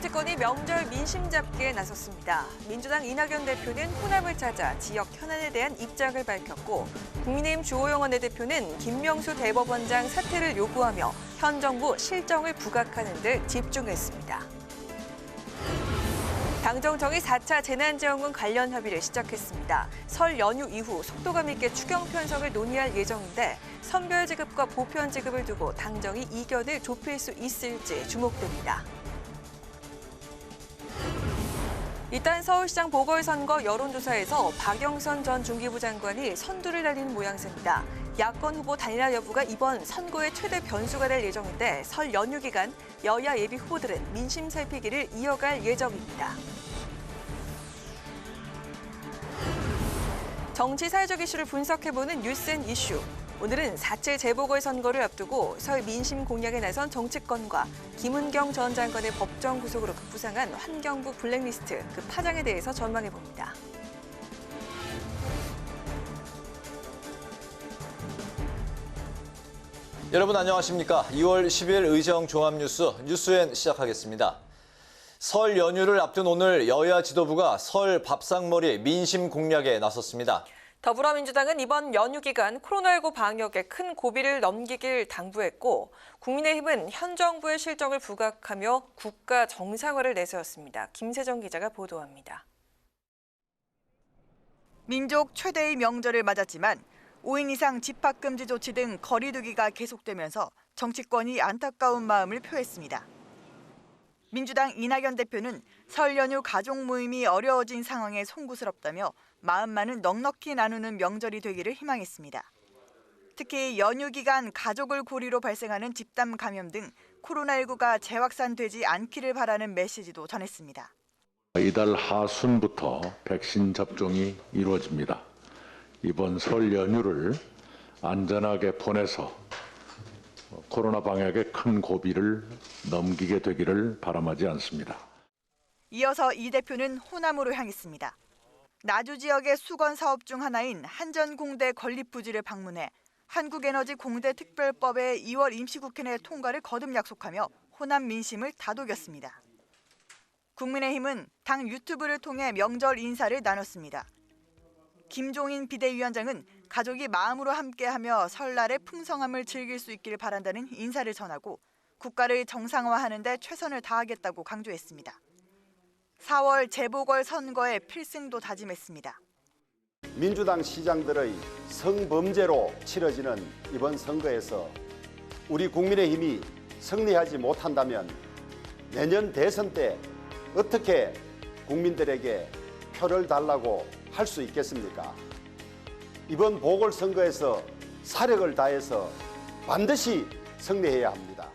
정치권이 명절 민심 잡기에 나섰습니다. 민주당 이낙연 대표는 호남을 찾아 지역 현안에 대한 입장을 밝혔고 국민의힘 주호영 원내대표는 김명수 대법원장 사퇴를 요구하며 현 정부 실정을 부각하는 데 집중했습니다. 당정청이 4차 재난지원금 관련 협의를 시작했습니다. 설 연휴 이후 속도감 있게 추경 편성을 논의할 예정인데 선별 지급과 보편 지급을 두고 당정이 이견을 좁힐 수 있을지 주목됩니다. 이딴 서울시장 보궐선거 여론조사에서 박영선 전 중기부 장관이 선두를 달리는 모양새입니다. 야권 후보 단일화 여부가 이번 선거의 최대 변수가 될 예정인데 설 연휴 기간 여야 예비 후보들은 민심 살피기를 이어갈 예정입니다. 정치 사회적 이슈를 분석해보는 뉴스앤 이슈. 오늘은 4.7 재보궐선거를 앞두고 설 민심 공략에 나선 정치권과 김은경 전 장관의 법정 구속으로 급부상한 환경부 블랙리스트, 그 파장에 대해서 전망해봅니다. 여러분 안녕하십니까? 2월 10일 의정 종합뉴스 뉴스엔 시작하겠습니다. 설 연휴를 앞둔 오늘 여야 지도부가 설 밥상머리 민심 공략에 나섰습니다. 더불어민주당은 이번 연휴 기간 코로나19 방역에 큰 고비를 넘기길 당부했고 국민의힘은 현 정부의 실정을 부각하며 국가 정상화를 내세웠습니다. 김세정 기자가 보도합니다. 민족 최대의 명절을 맞았지만 5인 이상 집합금지 조치 등 거리 두기가 계속되면서 정치권이 안타까운 마음을 표했습니다. 민주당 이낙연 대표는 설 연휴 가족 모임이 어려워진 상황에 송구스럽다며 마음만은 넉넉히 나누는 명절이 되기를 희망했습니다. 특히 연휴 기간 가족을 고리로 발생하는 집단 감염 등 코로나19가 재확산되지 않기를 바라는 메시지도 전했습니다. 이달 하순부터 백신 접종이 이루어집니다. 이번 설 연휴를 안전하게 보내서 코로나 방역에 큰 고비를 넘기게 되기를 바람하지 않습니다. 이어서 이 대표는 호남으로 향했습니다. 나주 지역의 수건 사업 중 하나인 한전공대 건립부지를 방문해 한국에너지공대특별법의 2월 임시국회 내 통과를 거듭 약속하며 호남 민심을 다독였습니다. 국민의힘은 당 유튜브를 통해 명절 인사를 나눴습니다. 김종인 비대위원장은 가족이 마음으로 함께하며 설날의 풍성함을 즐길 수 있기를 바란다는 인사를 전하고 국가를 정상화하는 데 최선을 다하겠다고 강조했습니다. 4월 재보궐선거의 필승도 다짐했습니다. 민주당 시장들의 성범죄로 치러지는 이번 선거에서 우리 국민의힘이 승리하지 못한다면 내년 대선 때 어떻게 국민들에게 표를 달라고 할 수 있겠습니까? 이번 보궐선거에서 사력을 다해서 반드시 승리해야 합니다.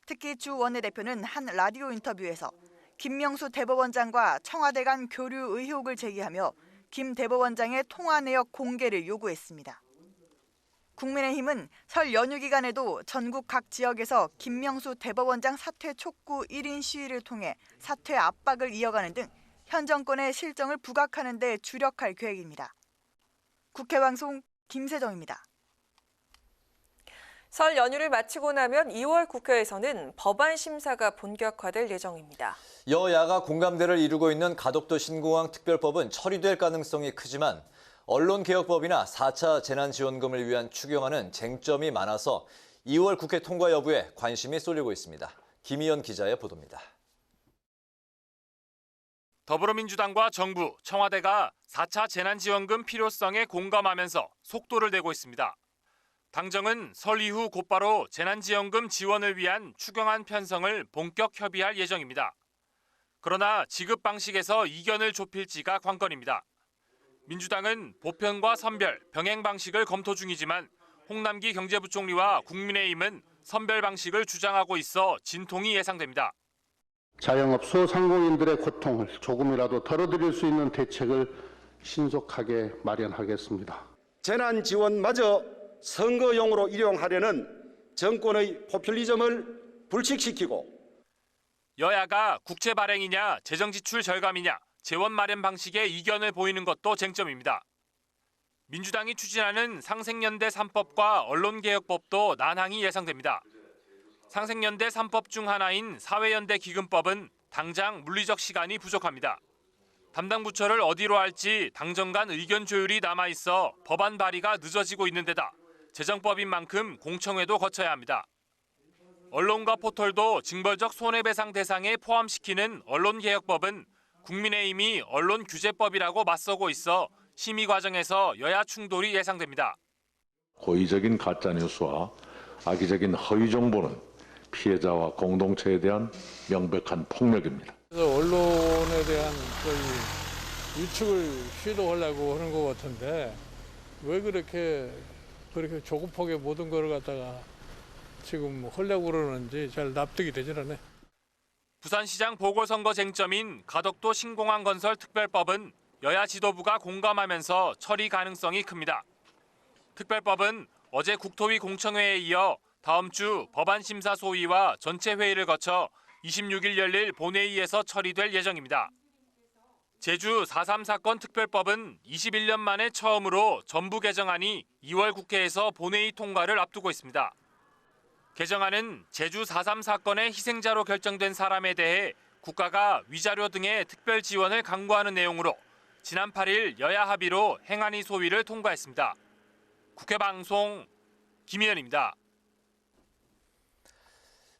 특히 주 원내대표는 한 라디오 인터뷰에서 김명수 대법원장과 청와대 간 교류 의혹을 제기하며 김 대법원장의 통화 내역 공개를 요구했습니다. 국민의힘은 설 연휴 기간에도 전국 각 지역에서 김명수 대법원장 사퇴 촉구 1인 시위를 통해 사퇴 압박을 이어가는 등 현 정권의 실정을 부각하는 데 주력할 계획입니다. 국회방송 김세정입니다. 설 연휴를 마치고 나면 2월 국회에서는 법안 심사가 본격화될 예정입니다. 여야가 공감대를 이루고 있는 가덕도 신공항 특별법은 처리될 가능성이 크지만 언론개혁법이나 4차 재난지원금을 위한 추경안은 쟁점이 많아서 2월 국회 통과 여부에 관심이 쏠리고 있습니다. 김희연 기자의 보도입니다. 더불어민주당과 정부, 청와대가 4차 재난지원금 필요성에 공감하면서 속도를 내고 있습니다. 당정은 설 이후 곧바로 재난지원금 지원을 위한 추경안 편성을 본격 협의할 예정입니다. 그러나 지급 방식에서 이견을 좁힐지가 관건입니다. 민주당은 보편과 선별, 병행 방식을 검토 중이지만 홍남기 경제부총리와 국민의힘은 선별 방식을 주장하고 있어 진통이 예상됩니다. 자영업 소상공인들의 고통을 조금이라도 덜어드릴 수 있는 대책을 신속하게 마련하겠습니다. 재난지원마저 선거용으로 이용하려는 정권의 포퓰리즘을 불식시키고 여야가 국채 발행이냐 재정지출 절감이냐 재원 마련 방식에 이견을 보이는 것도 쟁점입니다. 민주당이 추진하는 상생연대 3법과 언론개혁법도 난항이 예상됩니다. 상생연대 3법 중 하나인 사회연대 기금법은 당장 물리적 시간이 부족합니다. 담당 부처를 어디로 할지 당정 간 의견 조율이 남아있어 법안 발의가 늦어지고 있는 데다 재정법인 만큼 공청회도 거쳐야 합니다. 언론과 포털도 징벌적 손해배상 대상에 포함시키는 언론개혁법은 국민의힘이 언론규제법이라고 맞서고 있어 심의 과정에서 여야 충돌이 예상됩니다. 고의적인 가짜뉴스와 악의적인 허위 정보는 피해자와 공동체에 대한 명백한 폭력입니다. 그래서 언론에 대한 위축을 시도하려고 하는 것 같은데 왜 그렇게 조급하게 모든 걸 갖다가 지금 하려고 그러는지 잘 납득이 되질 않네. 부산시장 보궐선거 쟁점인 가덕도 신공항 건설 특별법은 여야 지도부가 공감하면서 처리 가능성이 큽니다. 특별법은 어제 국토위 공청회에 이어 다음 주 법안심사 소위와 전체 회의를 거쳐 26일 열릴 본회의에서 처리될 예정입니다. 제주 4.3 사건 특별법은 21년 만에 처음으로 전부 개정안이 2월 국회에서 본회의 통과를 앞두고 있습니다. 개정안은 제주 4.3 사건의 희생자로 결정된 사람에 대해 국가가 위자료 등의 특별 지원을 강구하는 내용으로 지난 8일 여야 합의로 행안위 소위를 통과했습니다. 국회 방송 김희연입니다.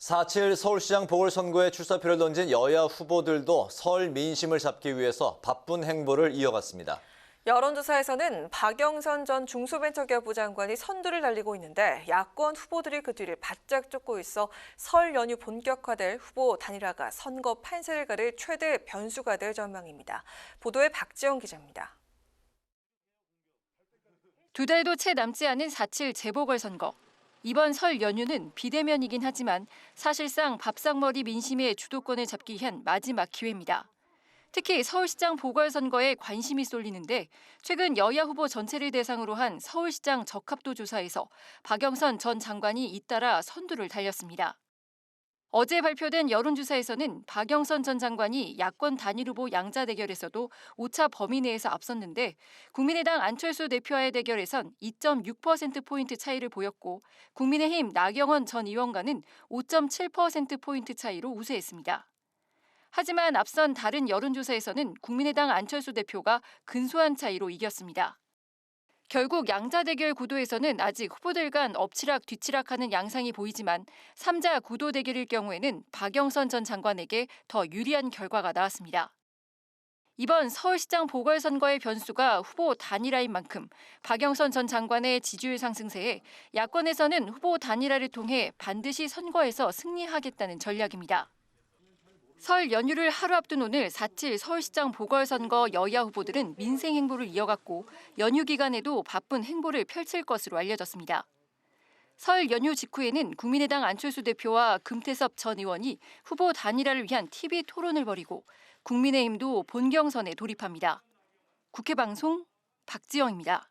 4.7 서울시장 보궐선거에 출사표를 던진 여야 후보들도 설 민심을 잡기 위해서 바쁜 행보를 이어갔습니다. 여론조사에서는 박영선 전 중소벤처기업부 장관이 선두를 달리고 있는데 야권 후보들이 그 뒤를 바짝 쫓고 있어 설 연휴 본격화될 후보 단일화가 선거 판세를 가릴 최대 변수가 될 전망입니다. 보도에 박지영 기자입니다. 두 달도 채 남지 않은 4.7 재보궐선거. 이번 설 연휴는 비대면이긴 하지만 사실상 밥상머리 민심의 주도권을 잡기 위한 마지막 기회입니다. 특히 서울시장 보궐선거에 관심이 쏠리는데 최근 여야 후보 전체를 대상으로 한 서울시장 적합도 조사에서 박영선 전 장관이 잇따라 선두를 달렸습니다. 어제 발표된 여론조사에서는 박영선 전 장관이 야권 단일 후보 양자 대결에서도 오차 범위 내에서 앞섰는데 국민의당 안철수 대표와의 대결에선 2.6%포인트 차이를 보였고 국민의힘 나경원 전 의원과는 5.7%포인트 차이로 우세했습니다. 하지만 앞선 다른 여론조사에서는 국민의당 안철수 대표가 근소한 차이로 이겼습니다. 결국 양자 대결 구도에서는 아직 후보들 간 엎치락 뒤치락하는 양상이 보이지만 3자 구도 대결일 경우에는 박영선 전 장관에게 더 유리한 결과가 나왔습니다. 이번 서울시장 보궐선거의 변수가 후보 단일화인 만큼 박영선 전 장관의 지지율 상승세에 야권에서는 후보 단일화를 통해 반드시 선거에서 승리하겠다는 전략입니다. 설 연휴를 하루 앞둔 오늘 4.7 서울시장 보궐선거 여야 후보들은 민생 행보를 이어갔고 연휴 기간에도 바쁜 행보를 펼칠 것으로 알려졌습니다. 설 연휴 직후에는 국민의당 안철수 대표와 금태섭 전 의원이 후보 단일화를 위한 TV 토론을 벌이고 국민의힘도 본경선에 돌입합니다. 국회 방송 박지영입니다.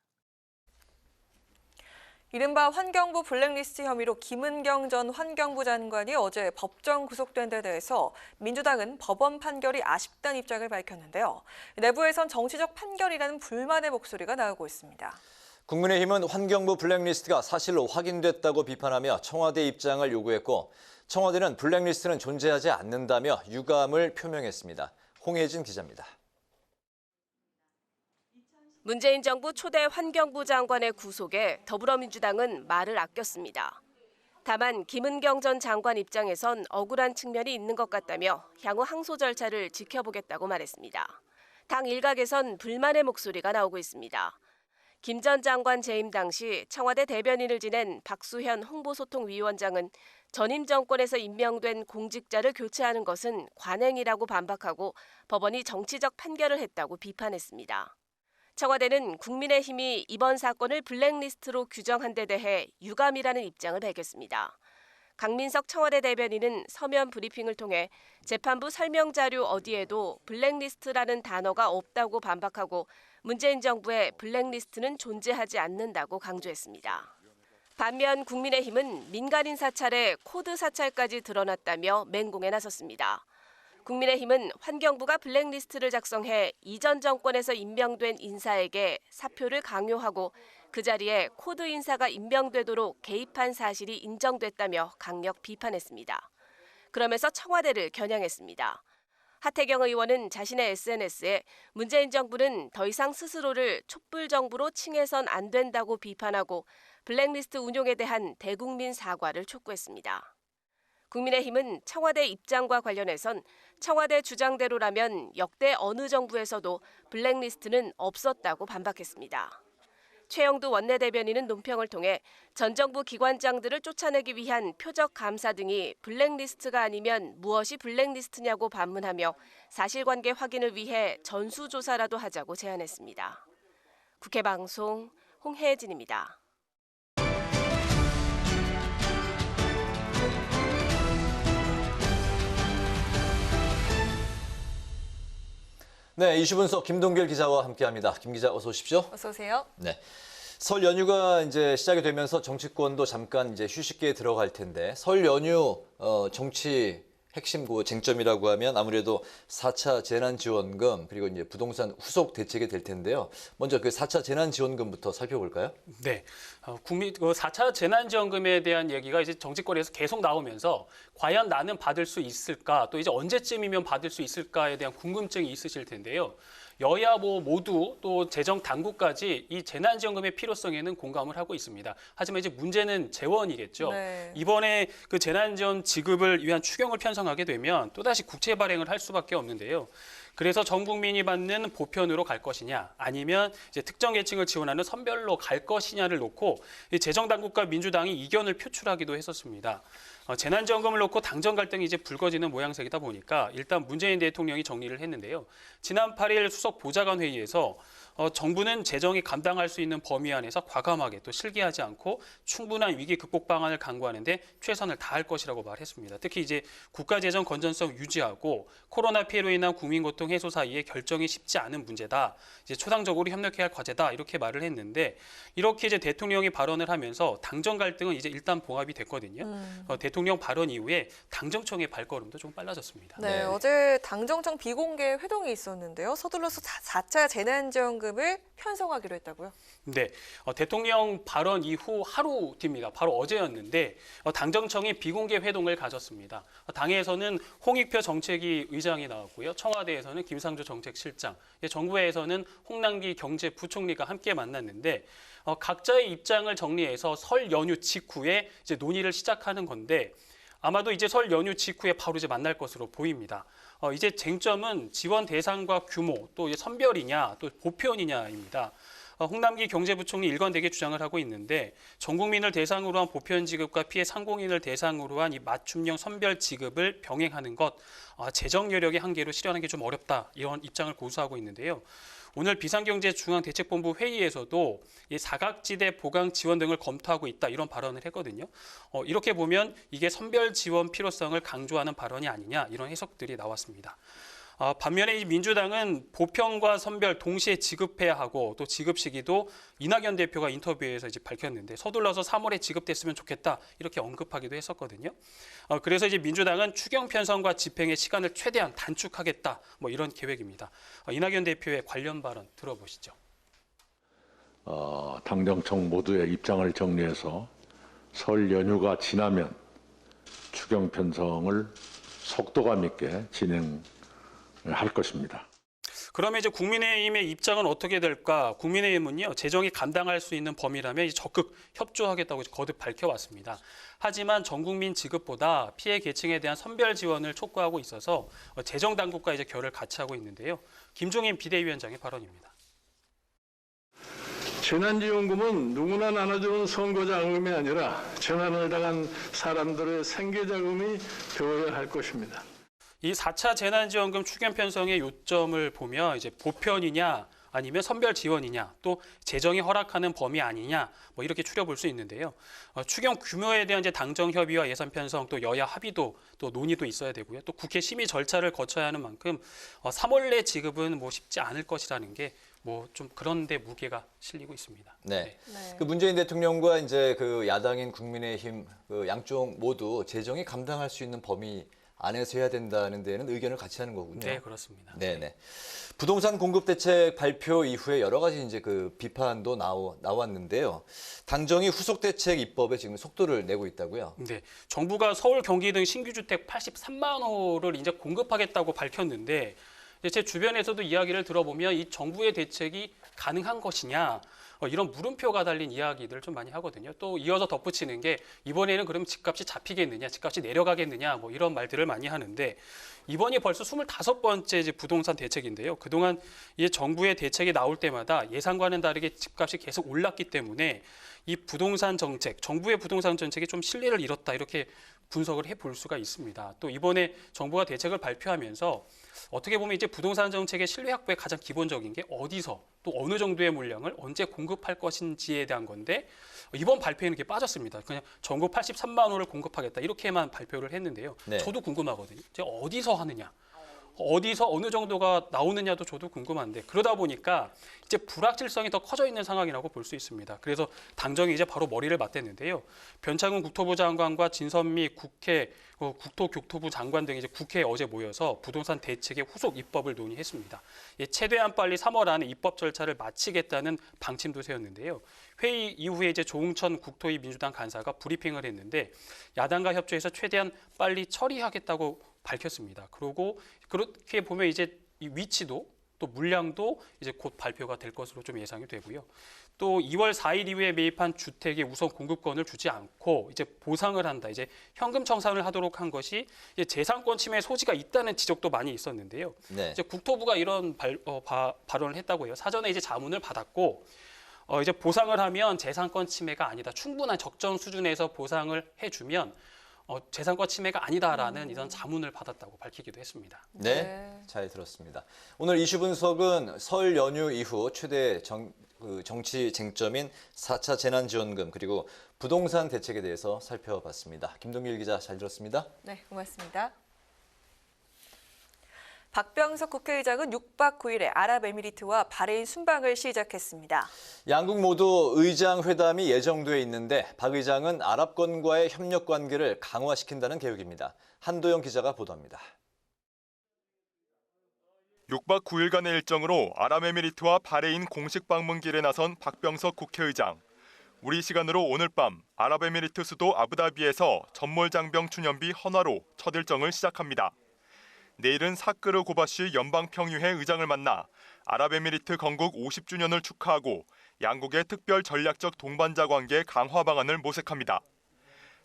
이른바 환경부 블랙리스트 혐의로 김은경 전 환경부 장관이 어제 법정 구속된 데 대해서 민주당은 법원 판결이 아쉽다는 입장을 밝혔는데요. 내부에선 정치적 판결이라는 불만의 목소리가 나오고 있습니다. 국민의힘은 환경부 블랙리스트가 사실로 확인됐다고 비판하며 청와대 입장을 요구했고 청와대는 블랙리스트는 존재하지 않는다며 유감을 표명했습니다. 홍혜진 기자입니다. 문재인 정부 초대 환경부 장관의 구속에 더불어민주당은 말을 아꼈습니다. 다만 김은경 전 장관 입장에선 억울한 측면이 있는 것 같다며 향후 항소 절차를 지켜보겠다고 말했습니다. 당 일각에선 불만의 목소리가 나오고 있습니다. 김 전 장관 재임 당시 청와대 대변인을 지낸 박수현 홍보소통위원장은 전임 정권에서 임명된 공직자를 교체하는 것은 관행이라고 반박하고 법원이 정치적 판결을 했다고 비판했습니다. 청와대는 국민의힘이 이번 사건을 블랙리스트로 규정한 데 대해 유감이라는 입장을 밝혔습니다. 강민석 청와대 대변인은 서면 브리핑을 통해 재판부 설명 자료 어디에도 블랙리스트라는 단어가 없다고 반박하고 문재인 정부의 블랙리스트는 존재하지 않는다고 강조했습니다. 반면 국민의힘은 민간인 사찰에 코드 사찰까지 드러났다며 맹공에 나섰습니다. 국민의힘은 환경부가 블랙리스트를 작성해 이전 정권에서 임명된 인사에게 사표를 강요하고 그 자리에 코드 인사가 임명되도록 개입한 사실이 인정됐다며 강력 비판했습니다. 그러면서 청와대를 겨냥했습니다. 하태경 의원은 자신의 SNS에 문재인 정부는 더 이상 스스로를 촛불 정부로 칭해선 안 된다고 비판하고 블랙리스트 운용에 대한 대국민 사과를 촉구했습니다. 국민의힘은 청와대 입장과 관련해선 청와대 주장대로라면 역대 어느 정부에서도 블랙리스트는 없었다고 반박했습니다. 최영두 원내대변인은 논평을 통해 전 정부 기관장들을 쫓아내기 위한 표적 감사 등이 블랙리스트가 아니면 무엇이 블랙리스트냐고 반문하며 사실관계 확인을 위해 전수조사라도 하자고 제안했습니다. 국회 방송 홍혜진입니다. 네, 이슈 분석 김동길 기자와 함께합니다. 김 기자 어서 오십시오. 어서 오세요. 네. 설 연휴가 이제 시작이 되면서 정치권도 잠깐 이제 휴식기에 들어갈 텐데 설 연휴 정치 핵심 쟁점이라고 하면 아무래도 4차 재난지원금 그리고 이제 부동산 후속 대책이 될 텐데요. 먼저 그 4차 재난지원금부터 살펴볼까요? 네, 4차 재난지원금에 대한 얘기가 이제 정치권에서 계속 나오면서 과연 나는 받을 수 있을까, 또 이제 언제쯤이면 받을 수 있을까에 대한 궁금증이 있으실 텐데요. 여야 모두 또 재정 당국까지 이 재난지원금의 필요성에는 공감을 하고 있습니다. 하지만 이제 문제는 재원이겠죠. 네. 이번에 그 재난지원 지급을 위한 추경을 편성하게 되면 또다시 국채 발행을 할 수밖에 없는데요. 그래서 전 국민이 받는 보편으로 갈 것이냐, 아니면 이제 특정 계층을 지원하는 선별로 갈 것이냐를 놓고 재정 당국과 민주당이 이견을 표출하기도 했었습니다. 재난지원금을 놓고 당정 갈등이 이제 불거지는 모양새이다 보니까 일단 문재인 대통령이 정리를 했는데요. 지난 8일 수석 보좌관 회의에서 정부는 재정이 감당할 수 있는 범위 안에서 과감하게 또 실기하지 않고 충분한 위기 극복 방안을 강구하는데 최선을 다할 것이라고 말했습니다. 특히 이제 국가 재정 건전성 유지하고 코로나 피해로 인한 국민 고통 해소 사이에 결정이 쉽지 않은 문제다. 이제 초당적으로 협력해야 할 과제다. 이렇게 말을 했는데 이렇게 이제 대통령이 발언을 하면서 당정 갈등은 이제 일단 봉합이 됐거든요. 대통령 발언 이후에 당정청의 발걸음도 좀 빨라졌습니다. 네, 어제 당정청 비공개 회동이 있었는데요. 서둘러서 4차 재난지원금을 편성하기로 했다고요? 네, 대통령 발언 이후 하루 뒤입니다. 바로 어제였는데 당정청이 비공개 회동을 가졌습니다. 당에서는 홍익표 정책위 의장이 나왔고요. 청와대에서는 김상조 정책실장, 정부에서는 홍남기 경제부총리가 함께 만났는데 각자의 입장을 정리해서 설 연휴 직후에 이제 논의를 시작하는 건데 아마도 이제 설 연휴 직후에 바로 이제 만날 것으로 보입니다. 이제 쟁점은 지원 대상과 규모, 또 이제 선별이냐, 또 보편이냐입니다. 홍남기 경제부총리 일관되게 주장을 하고 있는데 전 국민을 대상으로 한 보편 지급과 피해 상공인을 대상으로 한 이 맞춤형 선별 지급을 병행하는 것, 재정 여력의 한계로 실현하기 좀 어렵다 이런 입장을 고수하고 있는데요. 오늘 비상경제중앙대책본부 회의에서도 이 사각지대 보강 지원 등을 검토하고 있다 이런 발언을 했거든요. 이렇게 보면 이게 선별 지원 필요성을 강조하는 발언이 아니냐 이런 해석들이 나왔습니다. 반면에 이 민주당은 보편과 선별 동시에 지급해야 하고 또 지급 시기도 이낙연 대표가 인터뷰에서 이제 밝혔는데 서둘러서 3월에 지급됐으면 좋겠다 이렇게 언급하기도 했었거든요. 그래서 이제 민주당은 추경 편성과 집행의 시간을 최대한 단축하겠다 뭐 이런 계획입니다. 이낙연 대표의 관련 발언 들어보시죠. 당정청 모두의 입장을 정리해서 설 연휴가 지나면 추경 편성을 속도감 있게 진행할 것입니다. 그러면 이제 국민의힘의 입장은 어떻게 될까? 국민의힘은요, 재정이 감당할 수 있는 범위라면 적극 협조하겠다고 거듭 밝혀왔습니다. 하지만 전 국민 지급보다 피해 계층에 대한 선별 지원을 촉구하고 있어서 재정 당국과 이제 결을 같이 하고 있는데요. 김종인 비대위원장의 발언입니다. 재난지원금은 누구나 나눠주는 선거자금이 아니라 재난을 당한 사람들의 생계자금이 되어야 할 것입니다. 이 4차 재난지원금 추경 편성의 요점을 보면 이제 보편이냐 아니면 선별 지원이냐 또 재정이 허락하는 범위 아니냐 뭐 이렇게 추려볼 수 있는데요. 추경 규모에 대한 이제 당정 협의와 예산 편성 또 여야 합의도 또 논의도 있어야 되고요. 또 국회 심의 절차를 거쳐야 하는 만큼 3월 내 지급은 뭐 쉽지 않을 것이라는 게 뭐 좀 그런데 무게가 실리고 있습니다. 네. 그 문재인 대통령과 이제 그 야당인 국민의힘 그 양쪽 모두 재정이 감당할 수 있는 범위 안에서 해야 된다는 데는 의견을 같이 하는 거군요. 네, 그렇습니다. 네네. 부동산 공급 대책 발표 이후에 여러 가지 이제 그 비판도 나왔는데요. 당정이 후속 대책 입법에 지금 속도를 내고 있다고요? 네, 정부가 서울, 경기 등 신규 주택 83만 호를 이제 공급하겠다고 밝혔는데 제 주변에서도 이야기를 들어보면 이 정부의 대책이 가능한 것이냐 이런 물음표가 달린 이야기들을 좀 많이 하거든요. 또 이어서 덧붙이는 게 이번에는 그럼 집값이 잡히겠느냐, 집값이 내려가겠느냐 뭐 이런 말들을 많이 하는데 이번이 벌써 25번째 이제 부동산 대책인데요. 그동안 이 정부의 대책이 나올 때마다 예상과는 다르게 집값이 계속 올랐기 때문에 이 부동산 정책, 정부의 부동산 정책이 좀 신뢰를 잃었다 이렇게 분석을 해볼 수가 있습니다. 또 이번에 정부가 대책을 발표하면서 어떻게 보면 이제 부동산 정책의 신뢰 확보의 가장 기본적인 게 어디서 또 어느 정도의 물량을 언제 공급할 것인지에 대한 건데 이번 발표에는 이게 빠졌습니다. 그냥 전국 83만 호를 공급하겠다 이렇게만 발표를 했는데요. 네. 저도 궁금하거든요. 이제 어디서 하느냐? 어디서 어느 정도가 나오느냐도 저도 궁금한데 그러다 보니까 이제 불확실성이 더 커져 있는 상황이라고 볼 수 있습니다. 그래서 당정이 이제 바로 머리를 맞댔는데요. 변창훈 국토부 장관과 진선미 국토교토부 장관 등이 이제 국회에 어제 모여서 부동산 대책의 후속 입법을 논의했습니다. 최대한 빨리 3월 안에 입법 절차를 마치겠다는 방침도 세웠는데요. 회의 이후에 이제 조응천 국토위 민주당 간사가 브리핑을 했는데 야당과 협조해서 최대한 빨리 처리하겠다고 밝혔습니다. 그리고 그렇게 보면 이제 이 위치도 또 물량도 이제 곧 발표가 될 것으로 좀 예상이 되고요. 또 2월 4일 이후에 매입한 주택에 우선 공급권을 주지 않고 이제 보상을 한다. 이제 현금 청산을 하도록 한 것이 이제 재산권 침해 소지가 있다는 지적도 많이 있었는데요. 네. 이제 국토부가 이런 발언을 했다고 해요. 사전에 이제 자문을 받았고 이제 보상을 하면 재산권 침해가 아니다. 충분한 적정 수준에서 보상을 해주면 재산권 침해가 아니다라는 이런 자문을 받았다고 밝히기도 했습니다. 네, 잘 들었습니다. 오늘 이슈 분석은 설 연휴 이후 최대 정치 쟁점인 4차 재난지원금 그리고 부동산 대책에 대해서 살펴봤습니다. 김동길 기자 잘 들었습니다. 네, 고맙습니다. 박병석 국회의장은 6박 9일에 아랍에미리트와 바레인 순방을 시작했습니다. 양국 모두 의장 회담이 예정돼 있는데 박 의장은 아랍권과의 협력 관계를 강화시킨다는 계획입니다. 한도영 기자가 보도합니다. 6박 9일간의 일정으로 아랍에미리트와 바레인 공식 방문길에 나선 박병석 국회의장. 우리 시간으로 오늘 밤 아랍에미리트 수도 아부다비에서 전몰장병 추념비 헌화로 첫 일정을 시작합니다. 내일은 사끄르 고바시 연방평의회 의장을 만나 아랍에미리트 건국 50주년을 축하하고 양국의 특별 전략적 동반자 관계 강화 방안을 모색합니다.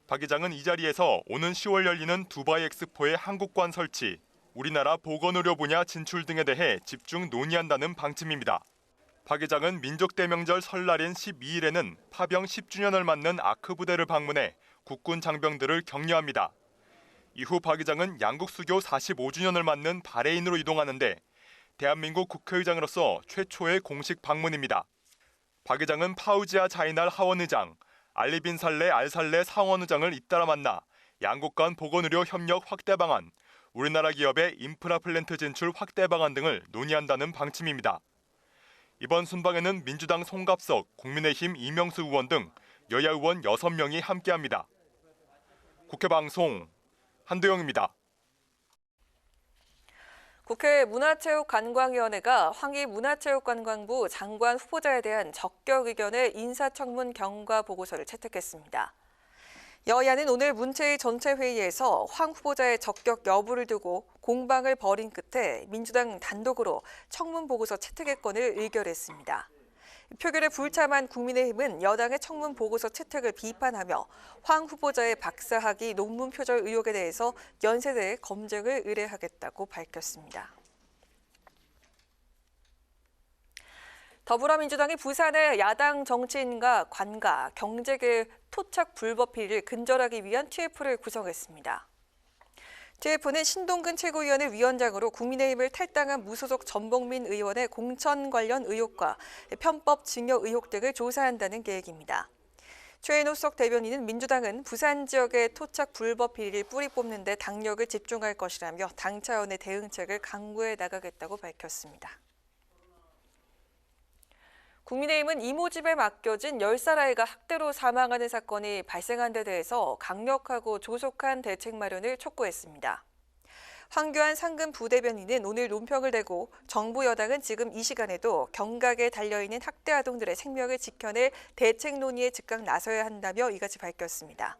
박 의장은 이 자리에서 오는 10월 열리는 두바이 엑스포의 한국관 설치, 우리나라 보건의료 분야 진출 등에 대해 집중 논의한다는 방침입니다. 박 의장은 민족대명절 설날인 12일에는 파병 10주년을 맞는 아크 부대를 방문해 국군 장병들을 격려합니다. 이후 박 의장은 양국 수교 45주년을 맞는 바레인으로 이동하는데 대한민국 국회의장으로서 최초의 공식 방문입니다. 박 의장은 파우지아 자이날 하원 의장, 알리 빈 살레 알 살레 상원 의장을 잇따라 만나 양국 간 보건의료 협력 확대 방안, 우리나라 기업의 인프라 플랜트 진출 확대 방안 등을 논의한다는 방침입니다. 이번 순방에는 민주당 송갑석, 국민의힘 이명수 의원 등 여야 의원 6명이 함께합니다. 국회 방송 한도영입니다. 국회 문화체육관광위원회가 황희 문화체육관광부 장관 후보자에 대한 적격 의견의 인사청문 경과 보고서를 채택했습니다. 여야는 오늘 문체위 전체 회의에서 황 후보자의 적격 여부를 두고 공방을 벌인 끝에 민주당 단독으로 청문 보고서 채택의 건을 의결했습니다. 표결에 불참한 국민의힘은 여당의 청문 보고서 채택을 비판하며 황 후보자의 박사학위 논문 표절 의혹에 대해서 연세대에 검증을 의뢰하겠다고 밝혔습니다. 더불어민주당이 부산의 야당 정치인과 관가, 경제계 토착 불법 비리를 근절하기 위한 TF를 구성했습니다. TF는 신동근 최고위원회 위원장으로 국민의힘을 탈당한 무소속 전봉민 의원의 공천 관련 의혹과 편법 증여 의혹 등을 조사한다는 계획입니다. 최인호석 대변인은 민주당은 부산 지역의 토착 불법 비리를 뿌리 뽑는 데 당력을 집중할 것이라며 당 차원의 대응책을 강구해 나가겠다고 밝혔습니다. 국민의힘은 이모 집에 맡겨진 10살 아이가 학대로 사망하는 사건이 발생한 데 대해서 강력하고 조속한 대책 마련을 촉구했습니다. 황교안 상금 부대변인은 오늘 논평을 내고 정부 여당은 지금 이 시간에도 경각에 달려있는 학대 아동들의 생명을 지켜낼 대책 논의에 즉각 나서야 한다며 이같이 밝혔습니다.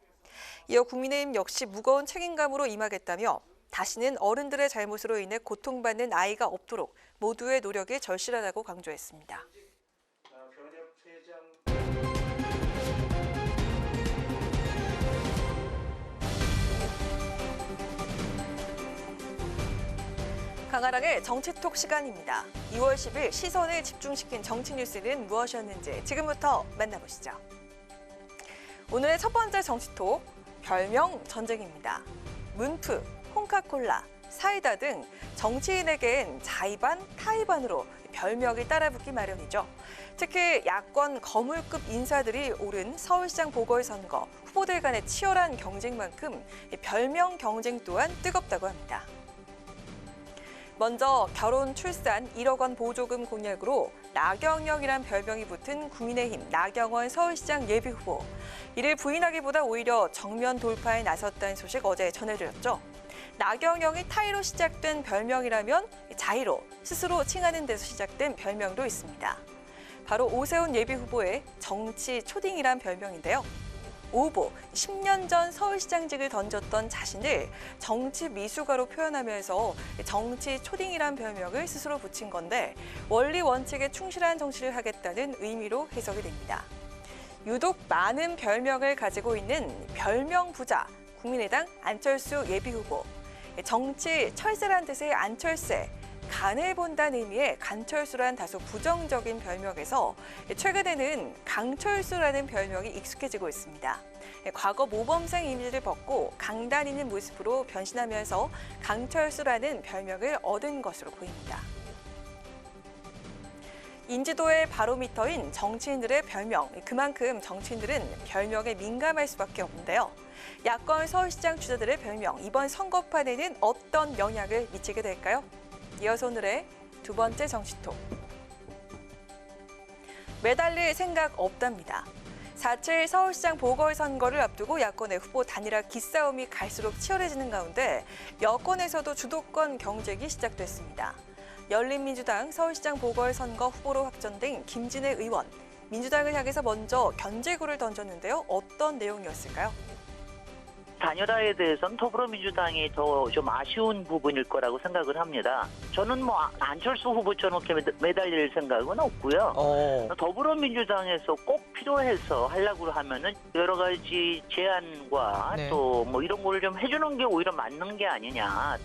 이어 국민의힘 역시 무거운 책임감으로 임하겠다며 다시는 어른들의 잘못으로 인해 고통받는 아이가 없도록 모두의 노력이 절실하다고 강조했습니다. 강아랑의 정치톡 시간입니다. 2월 10일 시선을 집중시킨 정치 뉴스는 무엇이었는지 지금부터 만나보시죠. 오늘의 첫 번째 정치톡, 별명 전쟁입니다. 문프, 콩카콜라, 사이다 등 정치인에겐 자의반, 타의반으로 별명이 따라붙기 마련이죠. 특히 야권 거물급 인사들이 오른 서울시장 보궐선거, 후보들 간의 치열한 경쟁만큼 별명 경쟁 또한 뜨겁다고 합니다. 먼저 결혼, 출산, 1억 원 보조금 공약으로 나경영이란 별명이 붙은 국민의힘 나경원 서울시장 예비후보. 이를 부인하기보다 오히려 정면 돌파에 나섰다는 소식 어제 전해드렸죠. 나경영이 타의로 시작된 별명이라면 자의로 스스로 칭하는 데서 시작된 별명도 있습니다. 바로 오세훈 예비후보의 정치 초딩이란 별명인데요. 오 후보, 10년 전 서울시장직을 던졌던 자신을 정치 미숙아로 표현하면서 정치 초딩이란 별명을 스스로 붙인 건데 원리 원칙에 충실한 정치를 하겠다는 의미로 해석이 됩니다. 유독 많은 별명을 가지고 있는 별명 부자, 국민의당 안철수 예비후보. 정치 철새란 뜻의 안철새, 간을 본다는 의미의 간철수란 다소 부정적인 별명에서 최근에는 강철수라는 별명이 익숙해지고 있습니다. 과거 모범생 이미지를 벗고 강단 있는 모습으로 변신하면서 강철수라는 별명을 얻은 것으로 보입니다. 인지도의 바로미터인 정치인들의 별명, 그만큼 정치인들은 별명에 민감할 수밖에 없는데요. 야권 서울시장 주자들의 별명, 이번 선거판에는 어떤 영향을 미치게 될까요? 이어서 오늘의 두 번째 정치톡. 매달릴 생각 없답니다. 4.7 서울시장 보궐선거를 앞두고 야권의 후보 단일화 기싸움이 갈수록 치열해지는 가운데 여권에서도 주도권 경쟁이 시작됐습니다. 열린민주당 서울시장 보궐선거 후보로 확정된 김진애 의원. 민주당을 향해서 먼저 견제구를 던졌는데요. 어떤 내용이었을까요? 단일화에 대해서는 더불어민주당이 더 좀 아쉬운 부분일 거라고 생각을 합니다. 저는 뭐 안철수 후보처럼 이렇게 매달릴 생각은 없고요. 더불어민주당에서 꼭 필요해서 하려고 하면은 여러 가지 제안과 또 뭐 이런 거를 좀 해주는 게 오히려 맞는 게 아니냐.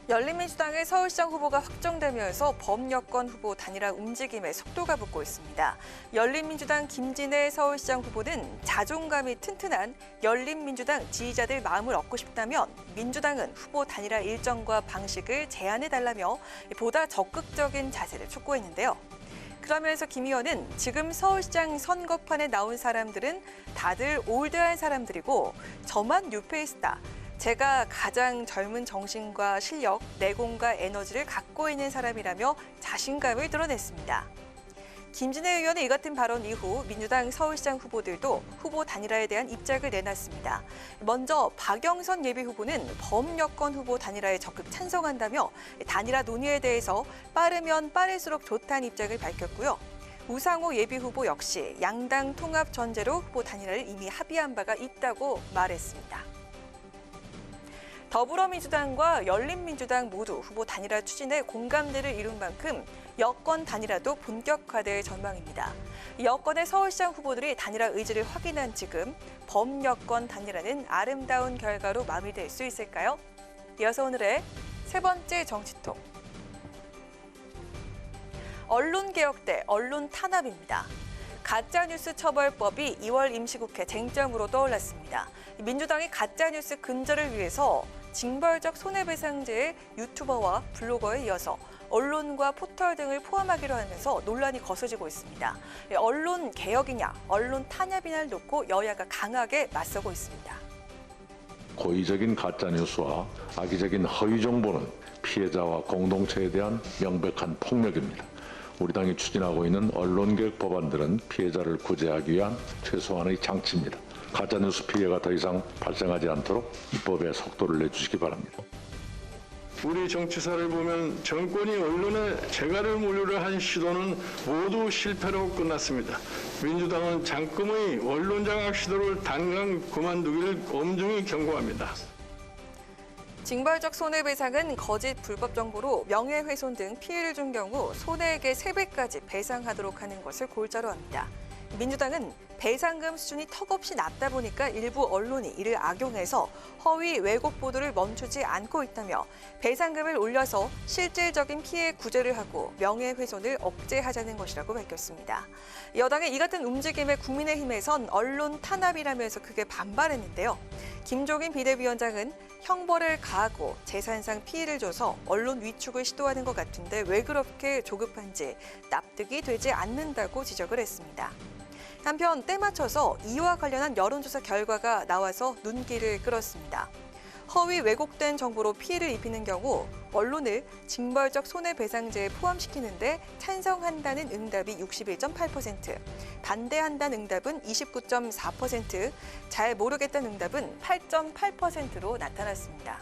열린민주당의 서울시장 후보가 확정되면서 범여권 후보 단일화 움직임에 속도가 붙고 있습니다. 열린민주당 김진애 서울시장 후보는 자존감이 튼튼한 열린민주당 지지자들 마음을 얻고 싶다면 민주당은 후보 단일화 일정과 방식을 제안해달라며 보다 적극적인 자세를 촉구했는데요. 그러면서 김 의원은 지금 서울시장 선거판에 나온 사람들은 다들 올드한 사람들이고 저만 뉴페이스다. 제가 가장 젊은 정신과 실력, 내공과 에너지를 갖고 있는 사람이라며 자신감을 드러냈습니다. 김진애 의원의 이 같은 발언 이후 민주당 서울시장 후보들도 후보 단일화에 대한 입장을 내놨습니다. 먼저 박영선 예비후보는 범여권 후보 단일화에 적극 찬성한다며 단일화 논의에 대해서 빠르면 빠를수록 좋다는 입장을 밝혔고요. 우상호 예비후보 역시 양당 통합 전제로 후보 단일화를 이미 합의한 바가 있다고 말했습니다. 더불어민주당과 열린민주당 모두 후보 단일화 추진에 공감대를 이룬 만큼 여권 단일화도 본격화될 전망입니다. 여권의 서울시장 후보들이 단일화 의지를 확인한 지금 범여권 단일화는 아름다운 결과로 마무리될 수 있을까요? 이어서 오늘의 세 번째 정치톡. 언론개혁 대 언론 탄압입니다. 가짜뉴스 처벌법이 2월 임시국회 쟁점으로 떠올랐습니다. 민주당이 가짜뉴스 근절을 위해서 징벌적 손해배상제에 유튜버와 블로거에 이어서 언론과 포털 등을 포함하기로 하면서 논란이 거세지고 있습니다. 언론 개혁이냐, 언론 탄압이냐를 놓고 여야가 강하게 맞서고 있습니다. 고의적인 가짜뉴스와 악의적인 허위 정보는 피해자와 공동체에 대한 명백한 폭력입니다. 우리 당이 추진하고 있는 언론개혁 법안들은 피해자를 구제하기 위한 최소한의 장치입니다. 가짜뉴스 피해가 더 이상 발생하지 않도록 입법에 속도를 내주시기 바랍니다. 우리 정치사를 보면 정권이 언론에 재갈을 물려를 한 시도는 모두 실패로 끝났습니다. 민주당은 장금의 언론 장악 시도를 단강 그만두기를 엄중히 경고합니다. 징벌적 손해배상은 거짓 불법 정보로 명예훼손 등 피해를 준 경우 손해액의 3배까지 배상하도록 하는 것을 골자로 합니다. 민주당은 배상금 수준이 턱없이 낮다 보니까 일부 언론이 이를 악용해서 허위 왜곡 보도를 멈추지 않고 있다며 배상금을 올려서 실질적인 피해 구제를 하고 명예훼손을 억제하자는 것이라고 밝혔습니다. 여당의 이 같은 움직임에 국민의힘에선 언론 탄압이라면서 크게 반발했는데요. 김종인 비대위원장은 형벌을 가하고 재산상 피해를 줘서 언론 위축을 시도하는 것 같은데 왜 그렇게 조급한지 납득이 되지 않는다고 지적을 했습니다. 한편 때 맞춰서 이와 관련한 여론조사 결과가 나와서 눈길을 끌었습니다. 허위 왜곡된 정보로 피해를 입히는 경우 언론을 징벌적 손해배상제에 포함시키는데 찬성한다는 응답이 61.8%, 반대한다는 응답은 29.4%, 잘 모르겠다는 응답은 8.8%로 나타났습니다.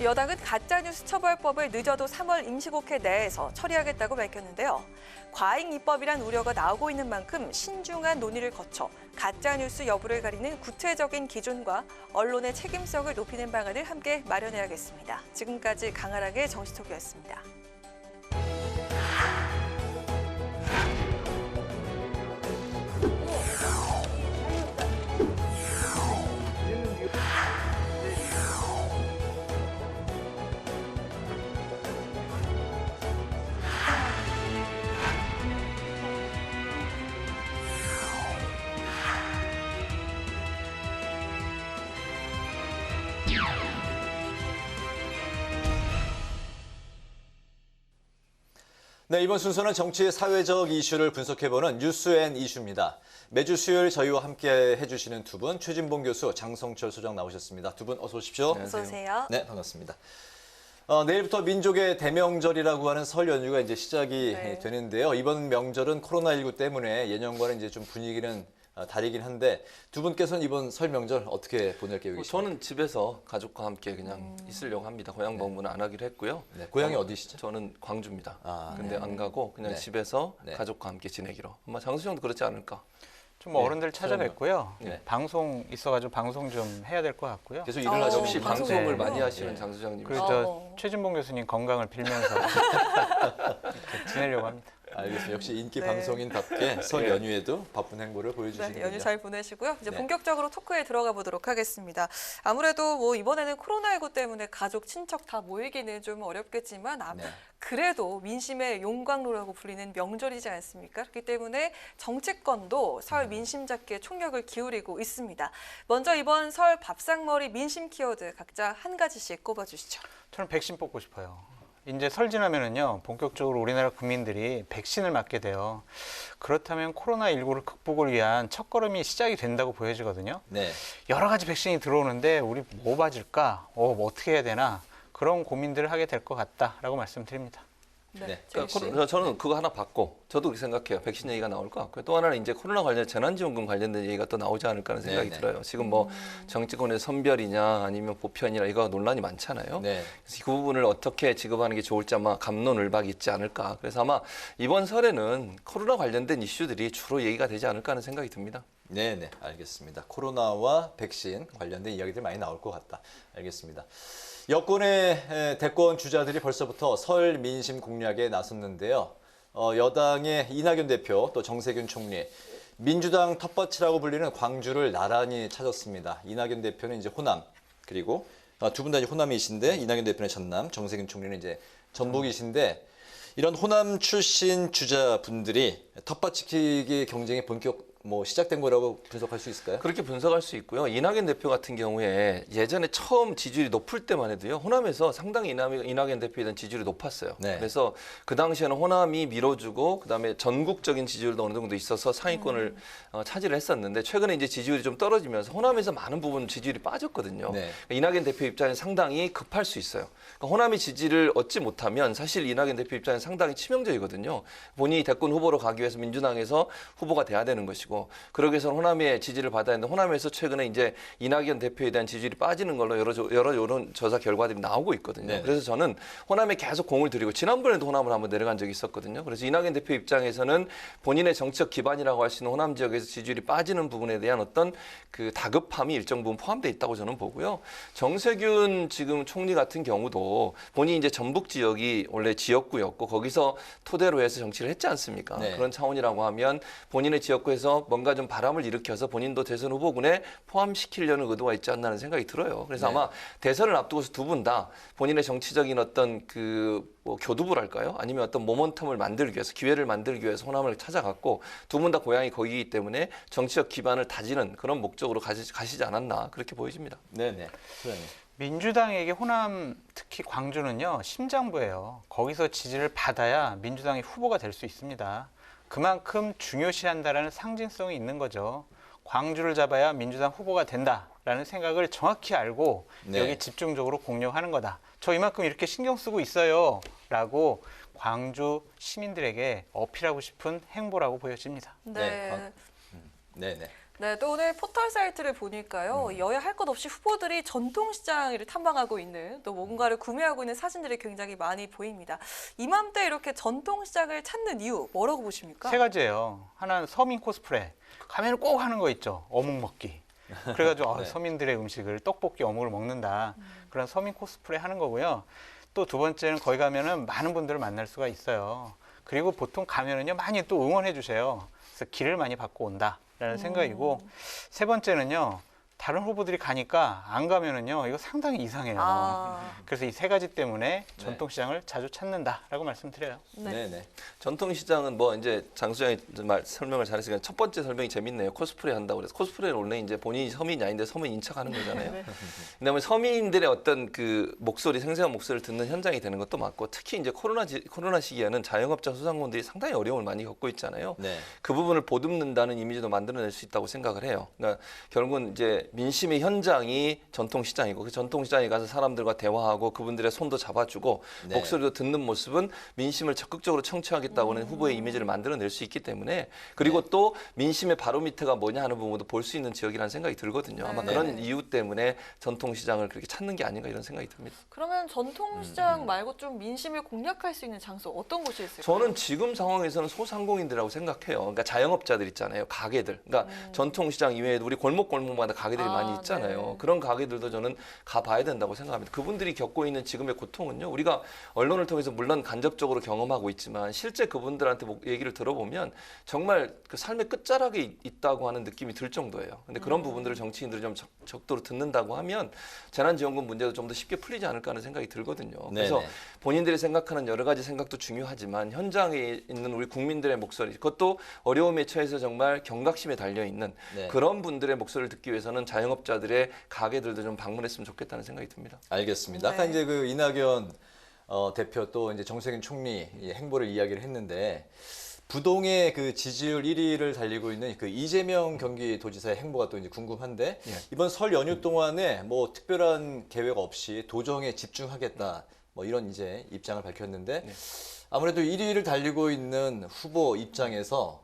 여당은 가짜뉴스 처벌법을 늦어도 3월 임시국회 내에서 처리하겠다고 밝혔는데요. 과잉 입법이란 우려가 나오고 있는 만큼 신중한 논의를 거쳐 가짜뉴스 여부를 가리는 구체적인 기준과 언론의 책임성을 높이는 방안을 함께 마련해야겠습니다. 지금까지 강아랑의 정시톡이었습니다. 네, 이번 순서는 정치의 사회적 이슈를 분석해보는 뉴스앤 이슈입니다. 매주 수요일 저희와 함께 해주시는 두 분, 최진봉 교수, 장성철 소장 나오셨습니다. 두 분 어서 오십시오. 어서 오세요. 네, 반갑습니다. 내일부터 민족의 대명절이라고 하는 설 연휴가 이제 시작이 되는데요. 이번 명절은 코로나19 때문에 예년과는 이제 좀 분위기는 다르긴 한데 두 분께서는 이번 설 명절 어떻게 보낼 계획이신가요? 저는 집에서 가족과 함께 그냥 있으려고 합니다. 고향 방문은 안 하기로 했고요. 네, 고향이 어디시죠? 저는 광주입니다. 근데 네. 안 가고 그냥 네. 집에서 네. 가족과 함께 지내기로. 아마 장수 형도 그렇지 않을까? 좀 어른들 찾아뵙고요. 네. 방송 있어가지고 방송 좀 해야 될 것 같고요. 계속 일을 하죠. 역시 방송을 많이 하시는 장 수장님. 그리고 저 최진봉 교수님 건강을 빌면서 이렇게 지내려고 합니다. 알겠습니다. 역시 인기 방송인답게 설 연휴에도 바쁜 행보를 보여주시는군요. 네, 연휴 잘 보내시고요. 이제 네. 본격적으로 토크에 들어가 보도록 하겠습니다. 아무래도 뭐 이번에는 코로나19 때문에 가족, 친척 다 모이기는 좀 어렵겠지만 그래도 민심의 용광로라고 불리는 명절이지 않습니까? 그렇기 때문에 정치권도 설 민심 잡기에 총력을 기울이고 있습니다. 먼저 이번 설 밥상머리 민심 키워드 각자 한 가지씩 꼽아주시죠. 저는 백신 뽑고 싶어요. 이제 설 지나면은요, 본격적으로 우리나라 국민들이 백신을 맞게 돼요. 그렇다면 코로나19를 극복을 위한 첫걸음이 시작이 된다고 보여지거든요. 네. 여러 가지 백신이 들어오는데 우리 뭐 맞을까? 뭐 어떻게 해야 되나? 그런 고민들을 하게 될 것 같다라고 말씀드립니다. 네. 그러니까 저는 그거 하나 받고 저도 그렇게 생각해요. 백신 얘기가 나올 것 같고요. 또 하나는 이제 코로나 관련 재난지원금 관련된 얘기가 또 나오지 않을까 하는 생각이 들어요. 지금 뭐 정치권의 선별이냐 아니면 보편이냐 이거 논란이 많잖아요. 네. 그래서 그 부분을 어떻게 지급하는 게 좋을지 아마 갑론을박이 있지 않을까. 그래서 아마 이번 설에는 코로나 관련된 이슈들이 주로 얘기가 되지 않을까 하는 생각이 듭니다. 네, 알겠습니다. 코로나와 백신 관련된 이야기들 많이 나올 것 같다. 알겠습니다. 여권의 대권 주자들이 벌써부터 설 민심 공략에 나섰는데요. 여당의 이낙연 대표 또 정세균 총리, 민주당 텃밭이라고 불리는 광주를 나란히 찾았습니다. 이낙연 대표는 이제 호남, 그리고 두 분 다 호남이신데 이낙연 대표는 전남, 정세균 총리는 이제 전북이신데 이런 호남 출신 주자분들이 텃밭지키기 경쟁이 본격 시작된 거라고 분석할 수 있을까요? 그렇게 분석할 수 있고요. 이낙연 대표 같은 경우에 예전에 처음 지지율이 높을 때만 해도요. 호남에서 상당히 이낙연 대표에 대한 지지율이 높았어요. 네. 그래서 그 당시에는 호남이 밀어주고 그다음에 전국적인 지지율도 어느 정도 있어서 상위권을 차지를 했었는데 최근에 이제 지지율이 좀 떨어지면서 호남에서 많은 부분 지지율이 빠졌거든요. 네. 그러니까 이낙연 대표 입장에 상당히 급할 수 있어요. 그러니까 호남이 지지를 얻지 못하면 사실 이낙연 대표 입장에 상당히 치명적이거든요. 본인이 대권 후보로 가기 위해서 민주당에서 후보가 돼야 되는 것이고 것이고 그러기 위해서 호남의 지지를 받아야 하는데 호남에서 최근에 이제 이낙연 대표에 대한 지지율이 빠지는 걸로 여러 여론조사 결과들이 나오고 있거든요. 네. 그래서 저는 호남에 계속 공을 들이고 지난번에도 호남을 한번 내려간 적이 있었거든요. 그래서 이낙연 대표 입장에서는 본인의 정치적 기반이라고 할 수 있는 호남 지역에서 지지율이 빠지는 부분에 대한 어떤 그 다급함이 일정 부분 포함되어 있다고 저는 보고요. 정세균 지금 총리 같은 경우도 본인이 이제 전북 지역이 원래 지역구였고 거기서 토대로 해서 정치를 했지 않습니까? 네. 그런 차원이라고 하면 본인의 지역구에서 뭔가 좀 바람을 일으켜서 본인도 대선 후보군에 포함시키려는 의도가 있지 않나 하는 생각이 들어요. 그래서 네. 아마 대선을 앞두고서 두 분 다 본인의 정치적인 어떤 뭐 교두부랄까요? 아니면 어떤 모멘텀을 만들기 위해서 기회를 만들기 위해서 호남을 찾아갔고 두 분 다 고향이 거기이기 때문에 정치적 기반을 다지는 그런 목적으로 가시지 않았나 그렇게 보여집니다. 네네. 민주당에게 호남 특히 광주는요 심장부예요. 거기서 지지를 받아야 민주당이 후보가 될 수 있습니다. 그만큼 중요시한다라는 상징성이 있는 거죠. 광주를 잡아야 민주당 후보가 된다라는 생각을 정확히 알고 네. 여기 집중적으로 공략하는 거다. 저 이만큼 이렇게 신경 쓰고 있어요 라고 광주 시민들에게 어필하고 싶은 행보라고 보여집니다. 네. 네네. 네, 또 오늘 포털 사이트를 보니까요. 여야 할 것 없이 후보들이 전통시장을 탐방하고 있는 또 뭔가를 구매하고 있는 사진들이 굉장히 많이 보입니다. 이맘때 이렇게 전통시장을 찾는 이유 뭐라고 보십니까? 세 가지예요. 하나는 서민 코스프레. 가면 꼭 하는 거 있죠. 어묵 먹기. 그래가지고 네. 서민들의 음식을 떡볶이, 어묵을 먹는다. 그런 서민 코스프레 하는 거고요. 또 두 번째는 거기 가면은 많은 분들을 만날 수가 있어요. 그리고 보통 가면은요 많이 또 응원해 주세요. 그래서 길을 많이 받고 온다라는 생각이고 세 번째는요. 다른 후보들이 가니까 안 가면은요 이거 상당히 이상해요. 그래서 이 세 가지 때문에 전통시장을 자주 찾는다라고 말씀드려요. 네네. 전통시장은 뭐 이제 장 소장이 설명을 잘했으니까 첫 번째 설명이 재밌네요. 코스프레 한다고 그래서 코스프레는 원래 이제 본인이 서민이 아닌데 서민 인척하는 거잖아요. 네. 그다음에 서민들의 어떤 그 목소리, 생생한 목소리를 듣는 현장이 되는 것도 맞고 특히 이제 코로나 시기에는 자영업자 소상공인들이 상당히 어려움을 많이 겪고 있잖아요. 네. 그 부분을 보듬는다는 이미지도 만들어낼 수 있다고 생각을 해요. 그러니까 결국은 이제 민심의 현장이 전통시장이고 그 전통시장에 가서 사람들과 대화하고 그분들의 손도 잡아주고 네. 목소리도 듣는 모습은 민심을 적극적으로 청취하겠다고 하는 후보의 이미지를 만들어낼 수 있기 때문에 그리고 또 민심의 바로미터가 뭐냐 하는 부분도 볼 수 있는 지역이라는 생각이 들거든요. 아마 그런 이유 때문에 전통시장을 그렇게 찾는 게 아닌가 이런 생각이 듭니다. 그러면 전통시장 말고 좀 민심을 공략할 수 있는 장소 어떤 곳이 있을까요? 저는 지금 상황에서는 소상공인들이라고 생각해요. 그러니까 자영업자들 있잖아요. 가게들. 그러니까 전통시장 이외에도 우리 골목마다 가게들이 많이 있잖아요. 네. 그런 가게들도 저는 가봐야 된다고 생각합니다. 그분들이 겪고 있는 지금의 고통은요. 우리가 언론을 통해서 물론 간접적으로 경험하고 있지만 실제 그분들한테 얘기를 들어보면 정말 그 삶의 끝자락에 있다고 하는 느낌이 들 정도예요. 근데 그런 부분들을 정치인들이 좀 적극적으로 듣는다고 하면 재난지원금 문제도 좀 더 쉽게 풀리지 않을까 하는 생각이 들거든요. 그래서 네네. 본인들이 생각하는 여러 가지 생각도 중요하지만 현장에 있는 우리 국민들의 목소리, 그것도 어려움에 처해서 정말 경각심에 달려있는 네. 그런 분들의 목소리를 듣기 위해서는 자영업자들의 가게들도 좀 방문했으면 좋겠다는 생각이 듭니다. 알겠습니다. 아까 이제 그 이낙연 대표 또 이제 정세균 총리 행보를 이야기를 했는데 부동의 그 지지율 1위를 달리고 있는 그 이재명 경기도지사의 행보가 또 이제 궁금한데 이번 설 연휴 동안에 뭐 특별한 계획 없이 도정에 집중하겠다 뭐 이런 이제 입장을 밝혔는데 아무래도 1위를 달리고 있는 후보 입장에서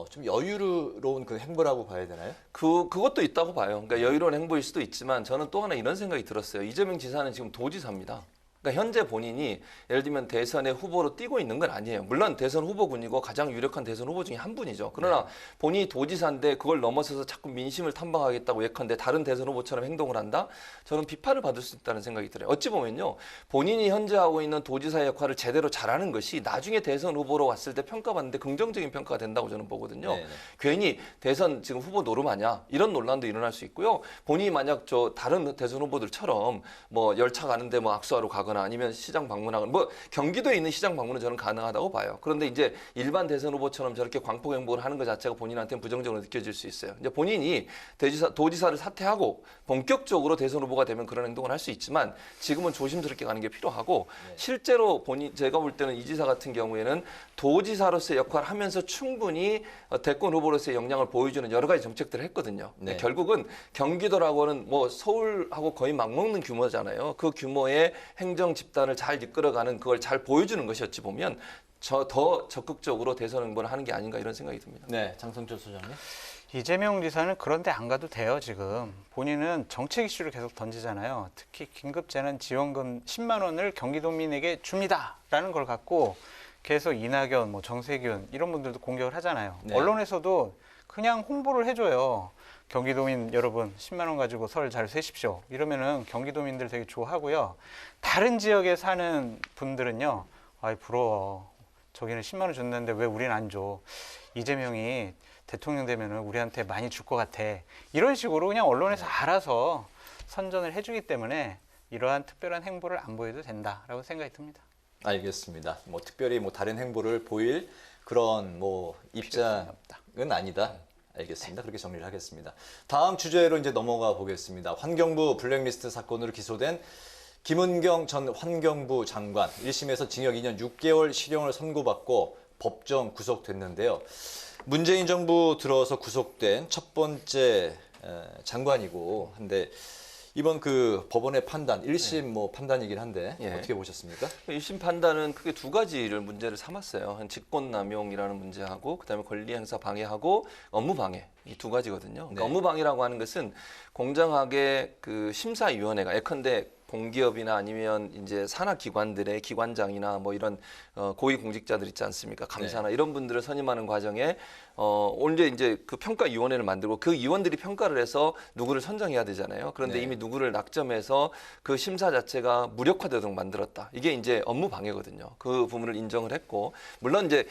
좀 여유로운 그 행보라고 봐야 되나요? 그것도 있다고 봐요. 그러니까 여유로운 행보일 수도 있지만 저는 또 하나 이런 생각이 들었어요. 이재명 지사는 지금 도지사입니다. 그러니까 현재 본인이 예를 들면 대선의 후보로 뛰고 있는 건 아니에요. 물론 대선 후보군이고 가장 유력한 대선 후보 중에 한 분이죠. 그러나 본인이 도지사인데 그걸 넘어서서 자꾸 민심을 탐방하겠다고 예컨대 다른 대선 후보처럼 행동을 한다? 저는 비판을 받을 수 있다는 생각이 들어요. 어찌 보면요. 본인이 현재 하고 있는 도지사의 역할을 제대로 잘하는 것이 나중에 대선 후보로 왔을 때 평가받는데 긍정적인 평가가 된다고 저는 보거든요. 네네. 괜히 대선 지금 후보 노름하냐 이런 논란도 일어날 수 있고요. 본인이 만약 다른 대선 후보들처럼 뭐 열차 가는데 뭐 악수하러 가거나 아니면 시장 방문하거나 뭐 경기도에 있는 시장 방문은 저는 가능하다고 봐요. 그런데 이제 일반 대선 후보처럼 저렇게 광폭 행보를 하는 것 자체가 본인한테는 부정적으로 느껴질 수 있어요. 이제 본인이 도지사를 사퇴하고 본격적으로 대선 후보가 되면 그런 행동을 할 수 있지만 지금은 조심스럽게 가는 게 필요하고 실제로 제가 볼 때는 이 지사 같은 경우에는 도지사로서의 역할을 하면서 충분히 대권 후보로서의 역량을 보여주는 여러 가지 정책들을 했거든요. 네. 결국은 경기도라고는 뭐 서울하고 거의 맞먹는 규모잖아요. 그 규모의 행정 집단을 잘 이끌어가는 그걸 잘 보여주는 것이 어찌 보면 더 적극적으로 대선 행보를 하는 게 아닌가 이런 생각이 듭니다. 네, 장성철 소장님. 이재명 지사는 그런데 안 가도 돼요, 지금. 본인은 정책 이슈를 계속 던지잖아요. 특히 긴급재난지원금 10만 원을 경기도민에게 줍니다라는 걸 갖고 계속 이낙연, 정세균 이런 분들도 공격을 하잖아요. 네. 언론에서도 그냥 홍보를 해줘요. 경기도민 여러분 10만 원 가지고 설 잘 쇠십시오. 이러면은 경기도민들 되게 좋아하고요. 다른 지역에 사는 분들은요. 아이 부러워. 저기는 10만 원 줬는데 왜 우린 안 줘. 이재명이 대통령 되면은 우리한테 많이 줄 것 같아. 이런 식으로 그냥 언론에서 알아서 선전을 해주기 때문에 이러한 특별한 행보를 안 보여도 된다라고 생각이 듭니다. 알겠습니다. 특별히 다른 행보를 보일 그런 입장은 아니다. 알겠습니다. 그렇게 정리를 하겠습니다. 다음 주제로 이제 넘어가 보겠습니다. 환경부 블랙리스트 사건으로 기소된 김은경 전 환경부 장관 1심에서 징역 2년 6개월 실형을 선고받고 법정 구속됐는데요. 문재인 정부 들어서 구속된 첫 번째 장관이고 한데 이번 그 법원의 판단, 1심 판단이긴 한데 어떻게 보셨습니까? 1심 판단은 크게 두 가지를 문제를 삼았어요. 직권남용이라는 문제하고 그다음에 권리행사 방해하고 업무방해 이 두 가지거든요. 그러니까 업무방해라고 하는 것은 공정하게 그 심사위원회가 예컨대 공기업이나 아니면 이제 산하기관들의 기관장이나 이런 고위공직자들 있지 않습니까? 감사나 이런 분들을 선임하는 과정에 언제 이제 그 평가위원회를 만들고 그 위원들이 평가를 해서 누구를 선정해야 되잖아요. 그런데 이미 누구를 낙점해서 그 심사 자체가 무력화되도록 만들었다. 이게 이제 업무 방해거든요. 그 부분을 인정을 했고 물론 이제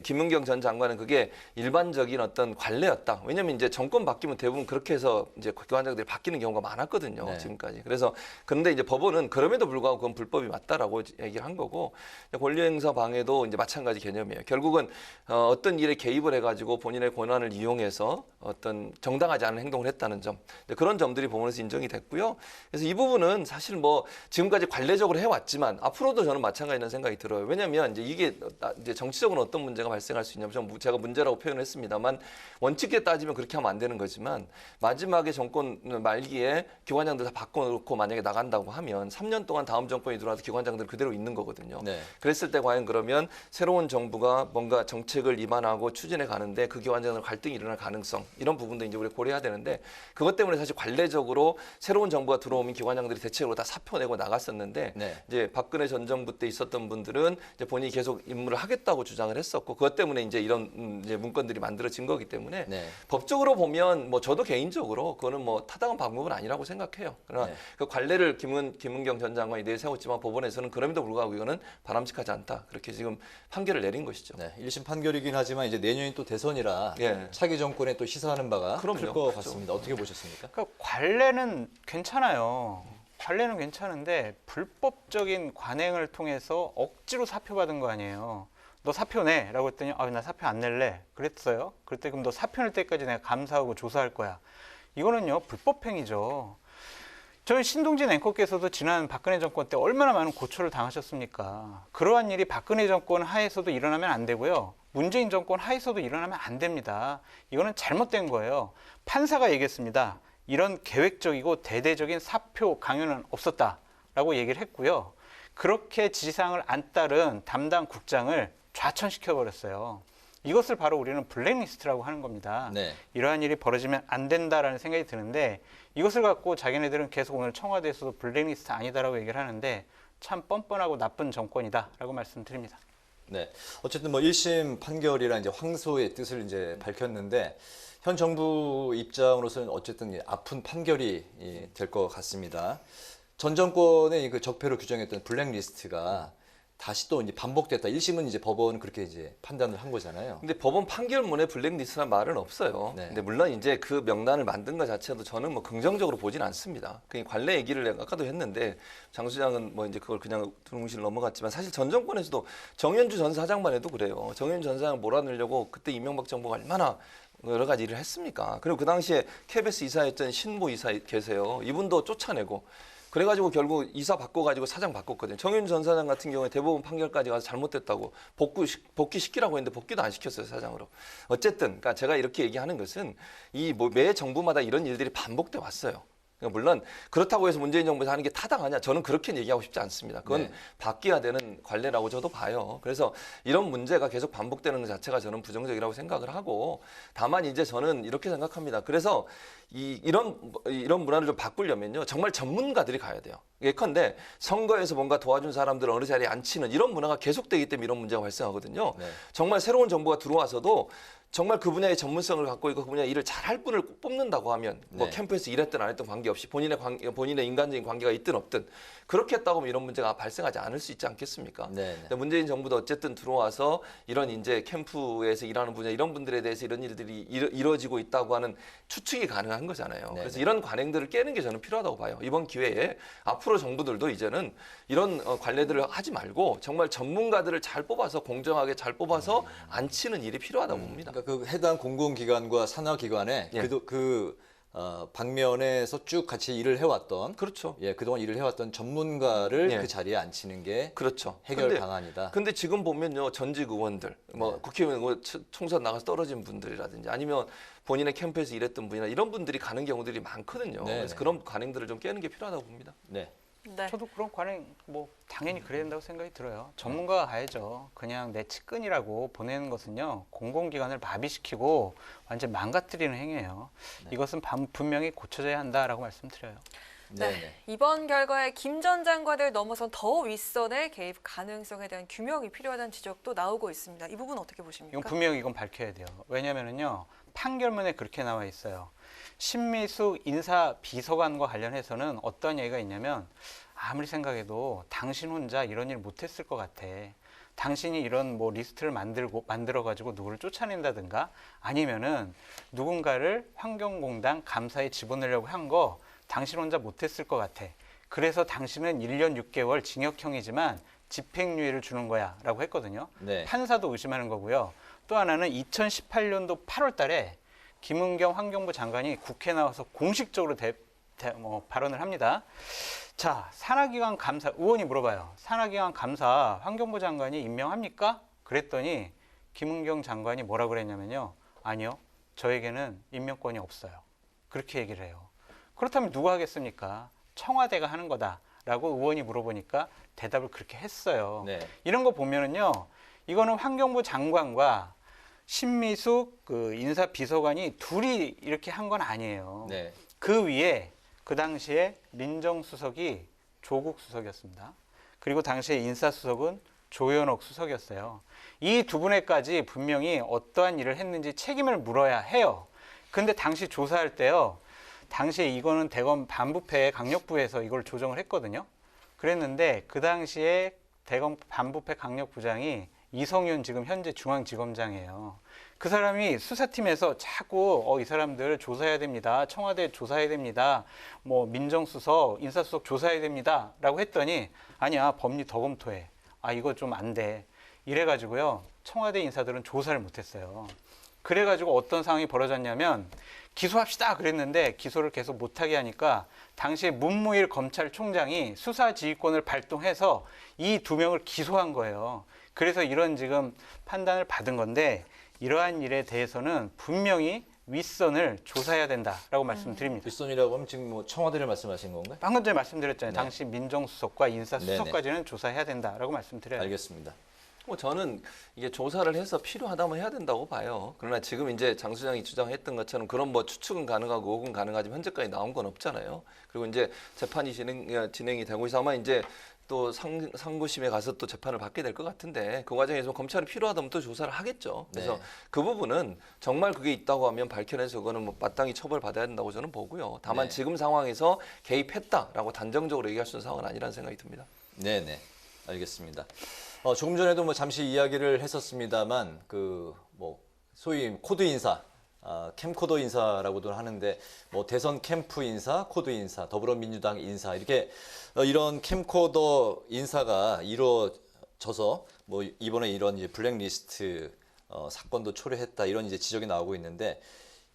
김은경 전 장관은 그게 일반적인 어떤 관례였다. 왜냐하면 이제 정권 바뀌면 대부분 그렇게 해서 이제 기관장들이 바뀌는 경우가 많았거든요. 지금까지. 그래서 그런데 이제 법원은 그럼에도 불구하고 그건 불법이 맞다라고 얘기를 한 거고 권리행사 방해도 이제 마찬가지 개념이에요. 결국은 어떤 일에 개입을 해가지고 본인의 권한을 이용해서 어떤 정당하지 않은 행동을 했다는 점 그런 점들이 법원에서 인정이 됐고요. 그래서 이 부분은 사실 지금까지 관례적으로 해왔지만 앞으로도 저는 마찬가지라는 생각이 들어요. 왜냐하면 이게 이제 정치적으로 어떤 문제가 발생할 수 있냐면 제가 문제라고 표현했습니다만 원칙에 따지면 그렇게 하면 안 되는 거지만 마지막에 정권 말기에 기관장들 다 바꿔놓고 만약에 나간다고 하면 3년 동안 다음 정권이 들어와도 기관장들 그대로 있는 거거든요. 그랬을 때 과연 그러면 새로운 정부가 뭔가 정책을 입안하고 추진해 가는데 그 기관장들 갈등이 일어날 가능성 이런 부분도 이제 우리가 고려해야 되는데 그것 때문에 사실 관례적으로 새로운 정부가 들어오면 기관장들이 대체적으로 다 사표 내고 나갔었는데 이제 박근혜 전 정부 때 있었던 분들은 이제 본인이 계속 임무를 하겠다고 주장을 했었고 그것 때문에 이제 이런 이제 문건들이 만들어진 거기 때문에 법적으로 보면 저도 개인적으로 그거는 타당한 방법은 아니라고 생각해요. 그러나 그 관례를 김은경 전 장관이 내세웠지만 법원에서는 그럼에도 불구하고 이거는 바람직하지 않다. 그렇게 지금 판결을 내린 것이죠. 1심 판결이긴 하지만 이제 내년이 또 대선이라 차기 정권에 또 시사하는 바가 클 것 같습니다. 어떻게 보셨습니까? 그러니까 관례는 괜찮아요. 관례는 괜찮은데 불법적인 관행을 통해서 억지로 사표받은 거 아니에요. 너 사표 내 라고 했더니 나 사표 안 낼래 그랬어요. 그랬더니 그럼 너 사표 낼 때까지 내가 감사하고 조사할 거야. 이거는요 불법행위죠. 저희 신동진 앵커께서도 지난 박근혜 정권 때 얼마나 많은 고초를 당하셨습니까? 그러한 일이 박근혜 정권 하에서도 일어나면 안 되고요. 문재인 정권 하에서도 일어나면 안 됩니다. 이거는 잘못된 거예요. 판사가 얘기했습니다. 이런 계획적이고 대대적인 사표 강요는 없었다라고 얘기를 했고요. 그렇게 지시사항을 안 따른 담당 국장을 좌천시켜버렸어요. 이것을 바로 우리는 블랙리스트라고 하는 겁니다. 이러한 일이 벌어지면 안 된다라는 생각이 드는데 이것을 갖고 자기네들은 계속 오늘 청와대에서도 블랙리스트 아니다라고 얘기를 하는데 참 뻔뻔하고 나쁜 정권이다라고 말씀드립니다. 어쨌든 1심 판결이란 이제 항소의 뜻을 이제 밝혔는데 현 정부 입장으로서는 어쨌든 아픈 판결이 될 것 같습니다. 전 정권의 그 적폐로 규정했던 블랙리스트가 다시 또 이제 반복됐다. 1심은 이제 법원은 그렇게 이제 판단을 한 거잖아요. 근데 법원 판결문에 블랙리스트란 말은 없어요. 근데 물론 이제 그 명단을 만든 것 자체도 저는 긍정적으로 보진 않습니다. 그 관례 얘기를 내가 아까도 했는데 장 수장은 이제 그걸 그냥 두루뭉실 넘어갔지만 사실 전 정권에서도 정현주 전 사장만 해도 그래요. 정현주 전 사장을 몰아내려고 그때 이명박 정부가 얼마나 여러 가지 일을 했습니까? 그리고 그 당시에 KBS 이사였던 신보 이사 계세요. 이분도 쫓아내고 그래가지고 결국 이사 바꿔가지고 사장 바꿨거든요. 정윤 전 사장 같은 경우에 대법원 판결까지 가서 잘못됐다고 복귀시키라고 했는데 복귀도 안 시켰어요, 사장으로. 어쨌든, 그러니까 제가 이렇게 얘기하는 것은 매 정부마다 이런 일들이 반복돼 왔어요. 그러니까 물론 그렇다고 해서 문재인 정부에서 하는 게 타당하냐? 저는 그렇게 얘기하고 싶지 않습니다. 그건 네. 바뀌어야 되는 관례라고 저도 봐요. 그래서 이런 문제가 계속 반복되는 것 자체가 저는 부정적이라고 생각을 하고, 다만 이제 저는 이렇게 생각합니다. 그래서 이런 문화를 좀 바꾸려면요, 정말 전문가들이 가야 돼요. 예컨대 선거에서 뭔가 도와준 사람들을 어느 자리에 앉히는 이런 문화가 계속되기 때문에 이런 문제가 발생하거든요. 네. 정말 새로운 정부가 들어와서도 정말 그 분야의 전문성을 갖고 있고 그 분야의 일을 잘할 분을 꼭 뽑는다고 하면 뭐 네. 캠프에서 일했든 안 했든 관계없이 본인의 인간적인 관계가 있든 없든 그렇게 했다고 하면 이런 문제가 발생하지 않을 수 있지 않겠습니까? 네. 근데 문재인 정부도 어쨌든 들어와서 이런 이제 캠프에서 일하는 분야 이런 분들에 대해서 이런 일들이 이루어지고 있다고 하는 추측이 가능한 거잖아요. 네. 그래서 이런 관행들을 깨는 게 저는 필요하다고 봐요. 이번 기회에 앞으로 정부들도 이제는 이런 관례들을 하지 말고 정말 전문가들을 잘 뽑아서 공정하게 잘 뽑아서 앉히는 일이 필요하다고 봅니다. 그러니까 그 해당 공공기관과 산하기관에 예. 방면에서 쭉 같이 일을 해왔던, 그렇죠. 예, 그동안 일을 해왔던 전문가를 예. 그 자리에 앉히는 게 그렇죠. 해결 방안이다. 근데 지금 보면요, 전직 의원들, 뭐 국회의원 뭐 총선 나가서 떨어진 분들이라든지 아니면 본인의 캠프에서 일했던 분이나 이런 분들이 가는 경우들이 많거든요. 네, 그래서 네. 그런 관행들을 좀 깨는 게 필요하다고 봅니다. 네. 네. 저도 그런 관행 뭐 당연히 그래야 된다고 생각이 들어요. 전문가가 가야죠. 그냥 내 측근이라고 보내는 것은요, 공공기관을 마비시키고 완전 망가뜨리는 행위예요. 네. 이것은 분명히 고쳐져야 한다라고 말씀드려요. 네. 이번 결과에 김 전 장관을 넘어선 더 윗선의 개입 가능성에 대한 규명이 필요하다는 지적도 나오고 있습니다. 이 부분 어떻게 보십니까? 이건 분명히 이건 밝혀야 돼요. 왜냐하면요, 판결문에 그렇게 나와 있어요. 신미숙 인사비서관과 관련해서는 어떤 얘기가 있냐면, 아무리 생각해도 당신 혼자 이런 일 못했을 것 같아. 당신이 이런 뭐 리스트를 만들어가지고 누구를 쫓아낸다든가 아니면은 누군가를 환경공단 감사에 집어넣으려고 한 거 당신 혼자 못했을 것 같아. 그래서 당신은 1년 6개월 징역형이지만 집행유예를 주는 거야 라고 했거든요. 네. 판사도 의심하는 거고요. 또 하나는 2018년도 8월 달에 김은경 환경부 장관이 국회에 나와서 공식적으로 발언을 합니다. 자, 산하기관 감사, 의원이 물어봐요. 산하기관 감사 환경부 장관이 임명합니까? 그랬더니 김은경 장관이 뭐라고 그랬냐면요. 아니요, 저에게는 임명권이 없어요. 그렇게 얘기를 해요. 그렇다면 누가 하겠습니까? 청와대가 하는 거다라고 의원이 물어보니까 대답을 그렇게 했어요. 네. 이런 거 보면은요, 이거는 환경부 장관과 신미숙 그 인사비서관이 둘이 이렇게 한 건 아니에요. 네. 그 위에 그 당시에 민정수석이 조국 수석이었습니다. 그리고 당시에 인사수석은 조현옥 수석이었어요. 이 두 분에까지 분명히 어떠한 일을 했는지 책임을 물어야 해요. 근데 당시 조사할 때요, 당시에 이거는 대검 반부패 강력부에서 이걸 조정을 했거든요. 그랬는데 그 당시에 대검 반부패 강력부장이 이성윤 지금 현재 중앙지검장이에요. 그 사람이 수사팀에서 자꾸 이 사람들 조사해야 됩니다. 청와대 조사해야 됩니다. 뭐 민정수석, 인사수석 조사해야 됩니다. 라고 했더니 아니야, 법리 더 검토해. 아, 이거 좀 안 돼. 이래가지고요, 청와대 인사들은 조사를 못했어요. 그래가지고 어떤 상황이 벌어졌냐면 기소합시다 그랬는데 기소를 계속 못하게 하니까 당시에 문무일 검찰총장이 수사지휘권을 발동해서 이 두 명을 기소한 거예요. 그래서 이런 지금 판단을 받은 건데, 이러한 일에 대해서는 분명히 윗선을 조사해야 된다라고 말씀드립니다. 윗선이라고 하면 지금 뭐 청와대를 말씀하신 건가요? 방금 전에 말씀드렸잖아요. 네. 당시 민정수석과 인사수석까지는 조사해야 된다라고 말씀드려요. 알겠습니다. 뭐 저는 이게 조사를 해서 필요하다면 해야 된다고 봐요. 그러나 지금 이제 장 수장이 주장했던 것처럼 그런 뭐 추측은 가능하고 의혹은 가능하지만 현재까지 나온 건 없잖아요. 그리고 이제 재판이 진행이 되고 있어 아마 이제 또 상고심에 가서 또 재판을 받게 될 것 같은데, 그 과정에서 검찰이 필요하다면 또 조사를 하겠죠. 그래서 네. 그 부분은 정말 그게 있다고 하면 밝혀내서 그거는 뭐 마땅히 처벌받아야 된다고 저는 보고요. 다만 네. 지금 상황에서 개입했다라고 단정적으로 얘기할 수 있는 상황은 아니라는 생각이 듭니다. 네네, 알겠습니다. 조금 전에도 뭐 잠시 이야기를 했었습니다만 뭐 소위 코드 인사, 캠코더 인사라고도 하는데 뭐 대선 캠프 인사, 코드 인사, 더불어민주당 인사 이렇게 이런 캠코더 인사가 이루어져서 뭐 이번에 이런 이제 블랙리스트 사건도 초래했다 이런 이제 지적이 나오고 있는데,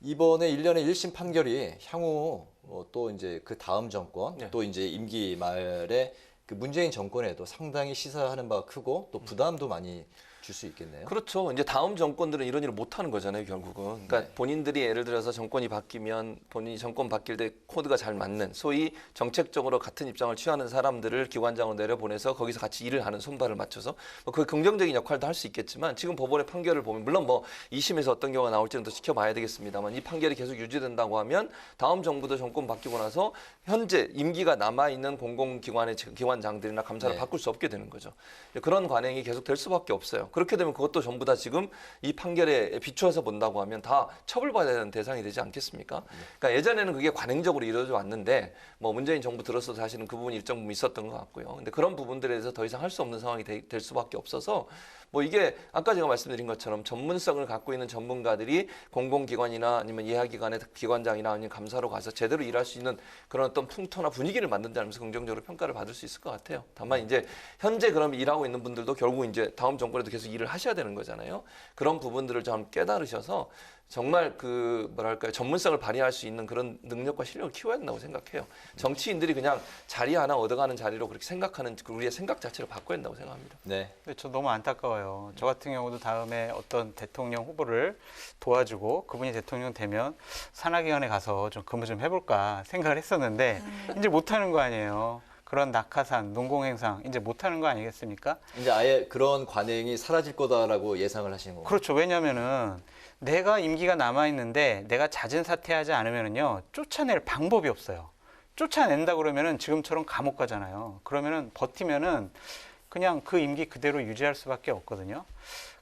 이번에 1년의 1심 판결이 향후 또 이제 그 다음 정권 네. 또 이제 임기 말에 그 문재인 정권에도 상당히 시사하는 바가 크고 또 부담도 많이 줄 수 있겠네요. 그렇죠. 이제 다음 정권들은 이런 일을 못 하는 거잖아요, 결국은. 그러니까 본인들이 예를 들어서 정권이 바뀌면 본인이 정권 바뀔 때 코드가 잘 맞는 소위 정책적으로 같은 입장을 취하는 사람들을 기관장으로 내려보내서 거기서 같이 일을 하는 손발을 맞춰서 뭐 그 긍정적인 역할도 할 수 있겠지만 지금 법원의 판결을 보면 물론 뭐 2심에서 어떤 경우가 나올지는 더 지켜봐야 되겠습니다만 이 판결이 계속 유지된다고 하면 다음 정부도 정권 바뀌고 나서 현재 임기가 남아있는 공공기관의 기관장들이나 감사를 바꿀 수 없게 되는 거죠. 그런 관행이 계속 될 수밖에 없어요. 그렇게 되면 그것도 전부 다 지금 이 판결에 비추어서 본다고 하면 다 처벌받아야 되는 대상이 되지 않겠습니까? 그러니까 예전에는 그게 관행적으로 이루어져 왔는데 뭐 문재인 정부 들어서도 사실은 그 부분이 일정 부분 있었던 것 같고요. 근데 그런 부분들에 대해서 더 이상 할 수 없는 상황이 될 수밖에 없어서 뭐 이게 아까 제가 말씀드린 것처럼 전문성을 갖고 있는 전문가들이 공공기관이나 아니면 예하기관의 기관장이나 아니면 감사로 가서 제대로 일할 수 있는 그런 어떤 풍토나 분위기를 만든다면서 긍정적으로 평가를 받을 수 있을 것 같아요. 다만 이제 현재 그럼 일하고 있는 분들도 결국 이제 다음 정권에도 계속 일을 하셔야 되는 거잖아요. 그런 부분들을 좀 깨달으셔서 정말 그 뭐랄까요 전문성을 발휘할 수 있는 그런 능력과 실력을 키워야 된다고 생각해요. 정치인들이 그냥 자리 하나 얻어가는 자리로 그렇게 생각하는 우리의 생각 자체를 바꿔야 된다고 생각합니다. 네. 근데 저 너무 안타까워요. 저 같은 경우도 다음에 어떤 대통령 후보를 도와주고 그분이 대통령 되면 산하기관에 가서 좀 근무 좀 해볼까 생각을 했었는데 이제 못하는 거 아니에요. 그런 낙하산, 농공행상 이제 못하는 거 아니겠습니까? 이제 아예 그런 관행이 사라질 거다라고 예상을 하시는 거예요. 그렇죠. 왜냐하면은 내가 임기가 남아있는데 내가 잦은 사퇴하지 않으면은요 쫓아낼 방법이 없어요. 쫓아낸다 그러면은 지금처럼 감옥 가잖아요. 그러면은 버티면은 그냥 그 임기 그대로 유지할 수밖에 없거든요.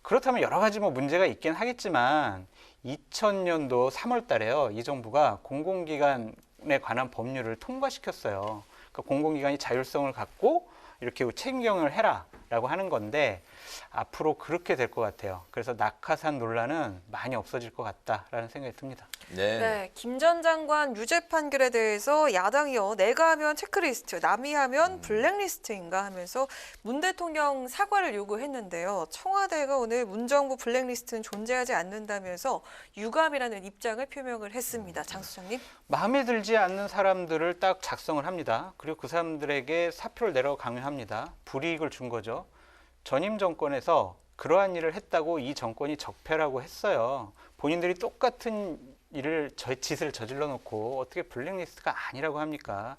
그렇다면 여러 가지 뭐 문제가 있긴 하겠지만 2000년도 3월 달에요. 이 정부가 공공기관에 관한 법률을 통과시켰어요. 그러니까 공공기관이 자율성을 갖고 이렇게 책임경영을 해라라고 하는 건데 앞으로 그렇게 될 것 같아요. 그래서 낙하산 논란은 많이 없어질 것 같다라는 생각이 듭니다. 네, 김 전 장관 유죄 판결에 대해서 야당이요. 내가 하면 체크리스트, 남이 하면 블랙리스트인가 하면서 문 대통령 사과를 요구했는데요. 청와대가 오늘 문정부 블랙리스트는 존재하지 않는다면서 유감이라는 입장을 표명을 했습니다. 장 소장님. 마음에 들지 않는 사람들을 딱 작성을 합니다. 그리고 그 사람들에게 사표를 내라고 강요합니다. 불이익을 준 거죠. 전임 정권에서 그러한 일을 했다고 이 정권이 적폐라고 했어요. 본인들이 똑같은 짓을 저질러 놓고 어떻게 블랙리스트가 아니라고 합니까?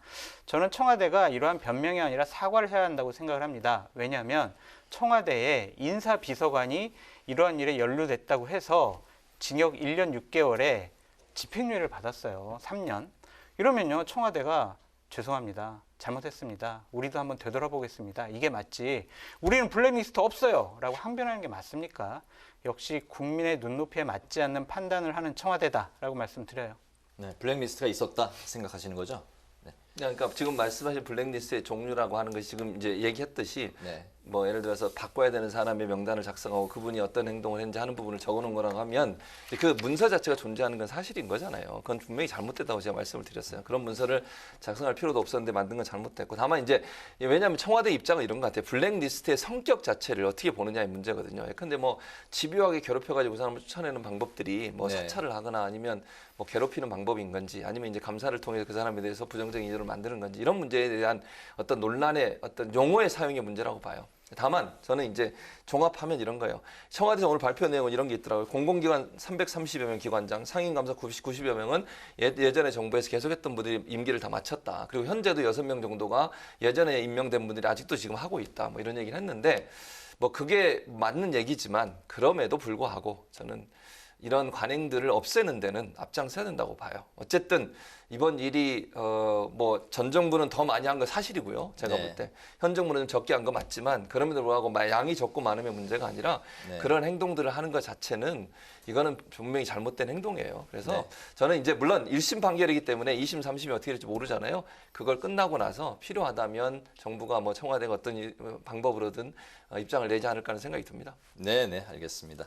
저는 청와대가 이러한 변명이 아니라 사과를 해야 한다고 생각을 합니다. 왜냐하면 청와대에 인사비서관이 이러한 일에 연루됐다고 해서 징역 1년 6개월에 집행유예를 받았어요. 3년. 이러면요 청와대가 죄송합니다. 잘못했습니다. 우리도 한번 되돌아보겠습니다. 이게 맞지. 우리는 블랙리스트 없어요. 라고 항변하는 게 맞습니까? 역시 국민의 눈높이에 맞지 않는 판단을 하는 청와대다라고 말씀드려요. 네, 블랙리스트가 있었다 생각하시는 거죠? 네. 그러니까 지금 말씀하신 블랙리스트의 종류라고 하는 것이 지금 이제 얘기했듯이 뭐 예를 들어서 바꿔야 되는 사람의 명단을 작성하고 그분이 어떤 행동을 했는지 하는 부분을 적어놓은 거라고 하면 그 문서 자체가 존재하는 건 사실인 거잖아요. 그건 분명히 잘못됐다고 제가 말씀을 드렸어요. 그런 문서를 작성할 필요도 없었는데 만든 건 잘못됐고 다만 이제 왜냐하면 청와대 입장은 이런 것 같아요. 블랙리스트의 성격 자체를 어떻게 보느냐의 문제거든요. 근데 뭐 집요하게 괴롭혀가지고 그 사람을 쫓아내는 방법들이 뭐 사찰을 하거나 아니면 뭐 괴롭히는 방법인 건지 아니면 이제 감사를 통해서 그 사람에 대해서 부정적인 이유를 만드는 건지 이런 문제에 대한 어떤 논란의 어떤 용어의 사용의 문제라고 봐요. 다만 저는 이제 종합하면 이런 거예요. 청와대에서 오늘 발표 내용은 이런 게 있더라고요. 공공기관 330여 명 기관장, 상임감사 90여 명은 예전에 정부에서 계속했던 분들이 임기를 다 마쳤다. 그리고 현재도 6명 정도가 예전에 임명된 분들이 아직도 지금 하고 있다. 뭐 이런 얘기를 했는데 뭐 그게 맞는 얘기지만 그럼에도 불구하고 저는 이런 관행들을 없애는 데는 앞장서야 된다고 봐요. 어쨌든 이번 일이 뭐 전 정부는 더 많이 한 거 사실이고요. 제가 볼 때 현 정부는 적게 한 거 맞지만 그럼에도 불구하고 양이 적고 많으면 문제가 아니라 그런 행동들을 하는 것 자체는 이거는 분명히 잘못된 행동이에요. 그래서 저는 이제 물론 1심 판결이기 때문에 2심, 3심이 어떻게 될지 모르잖아요. 그걸 끝나고 나서 필요하다면 정부가 뭐 청와대가 어떤 방법으로든 입장을 내지 않을까 하는 생각이 듭니다. 네, 알겠습니다.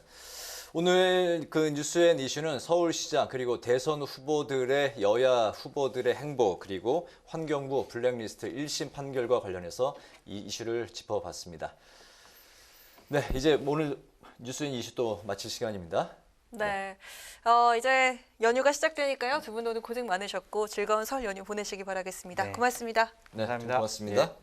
오늘 그 뉴스엔 이슈는 서울시장 그리고 대선 후보들의 여야 후보들의 행보 그리고 환경부 블랙리스트 1심 판결과 관련해서 이 이슈를 짚어봤습니다. 네, 이제 오늘 뉴스엔 이슈 또 마칠 시간입니다. 네, 이제 연휴가 시작되니까요. 두 분 오늘 고생 많으셨고 즐거운 설 연휴 보내시기 바라겠습니다. 고맙습니다. 네, 고맙습니다.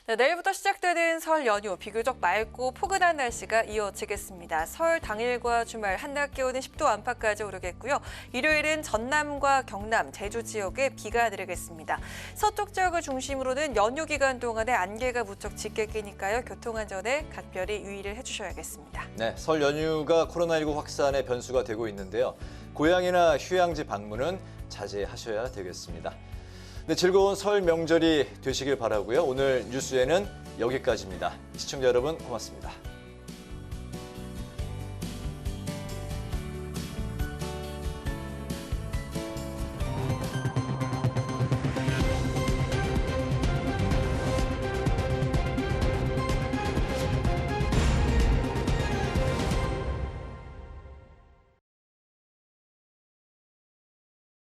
네, 내일부터 시작되는 설 연휴 비교적 맑고 포근한 날씨가 이어지겠습니다. 설 당일과 주말 한낮 기온은 10도 안팎까지 오르겠고요. 일요일은 전남과 경남, 제주 지역에 비가 내리겠습니다. 서쪽 지역을 중심으로는 연휴 기간 동안에 안개가 무척 짙게 끼니까요. 교통안전에 각별히 유의를 해주셔야겠습니다. 네, 설 연휴가 코로나19 확산의 변수가 되고 있는데요. 고향이나 휴양지 방문은 자제하셔야 되겠습니다. 네, 즐거운 설 명절이 되시길 바라고요. 오늘 뉴스에는 여기까지입니다. 시청자 여러분 고맙습니다.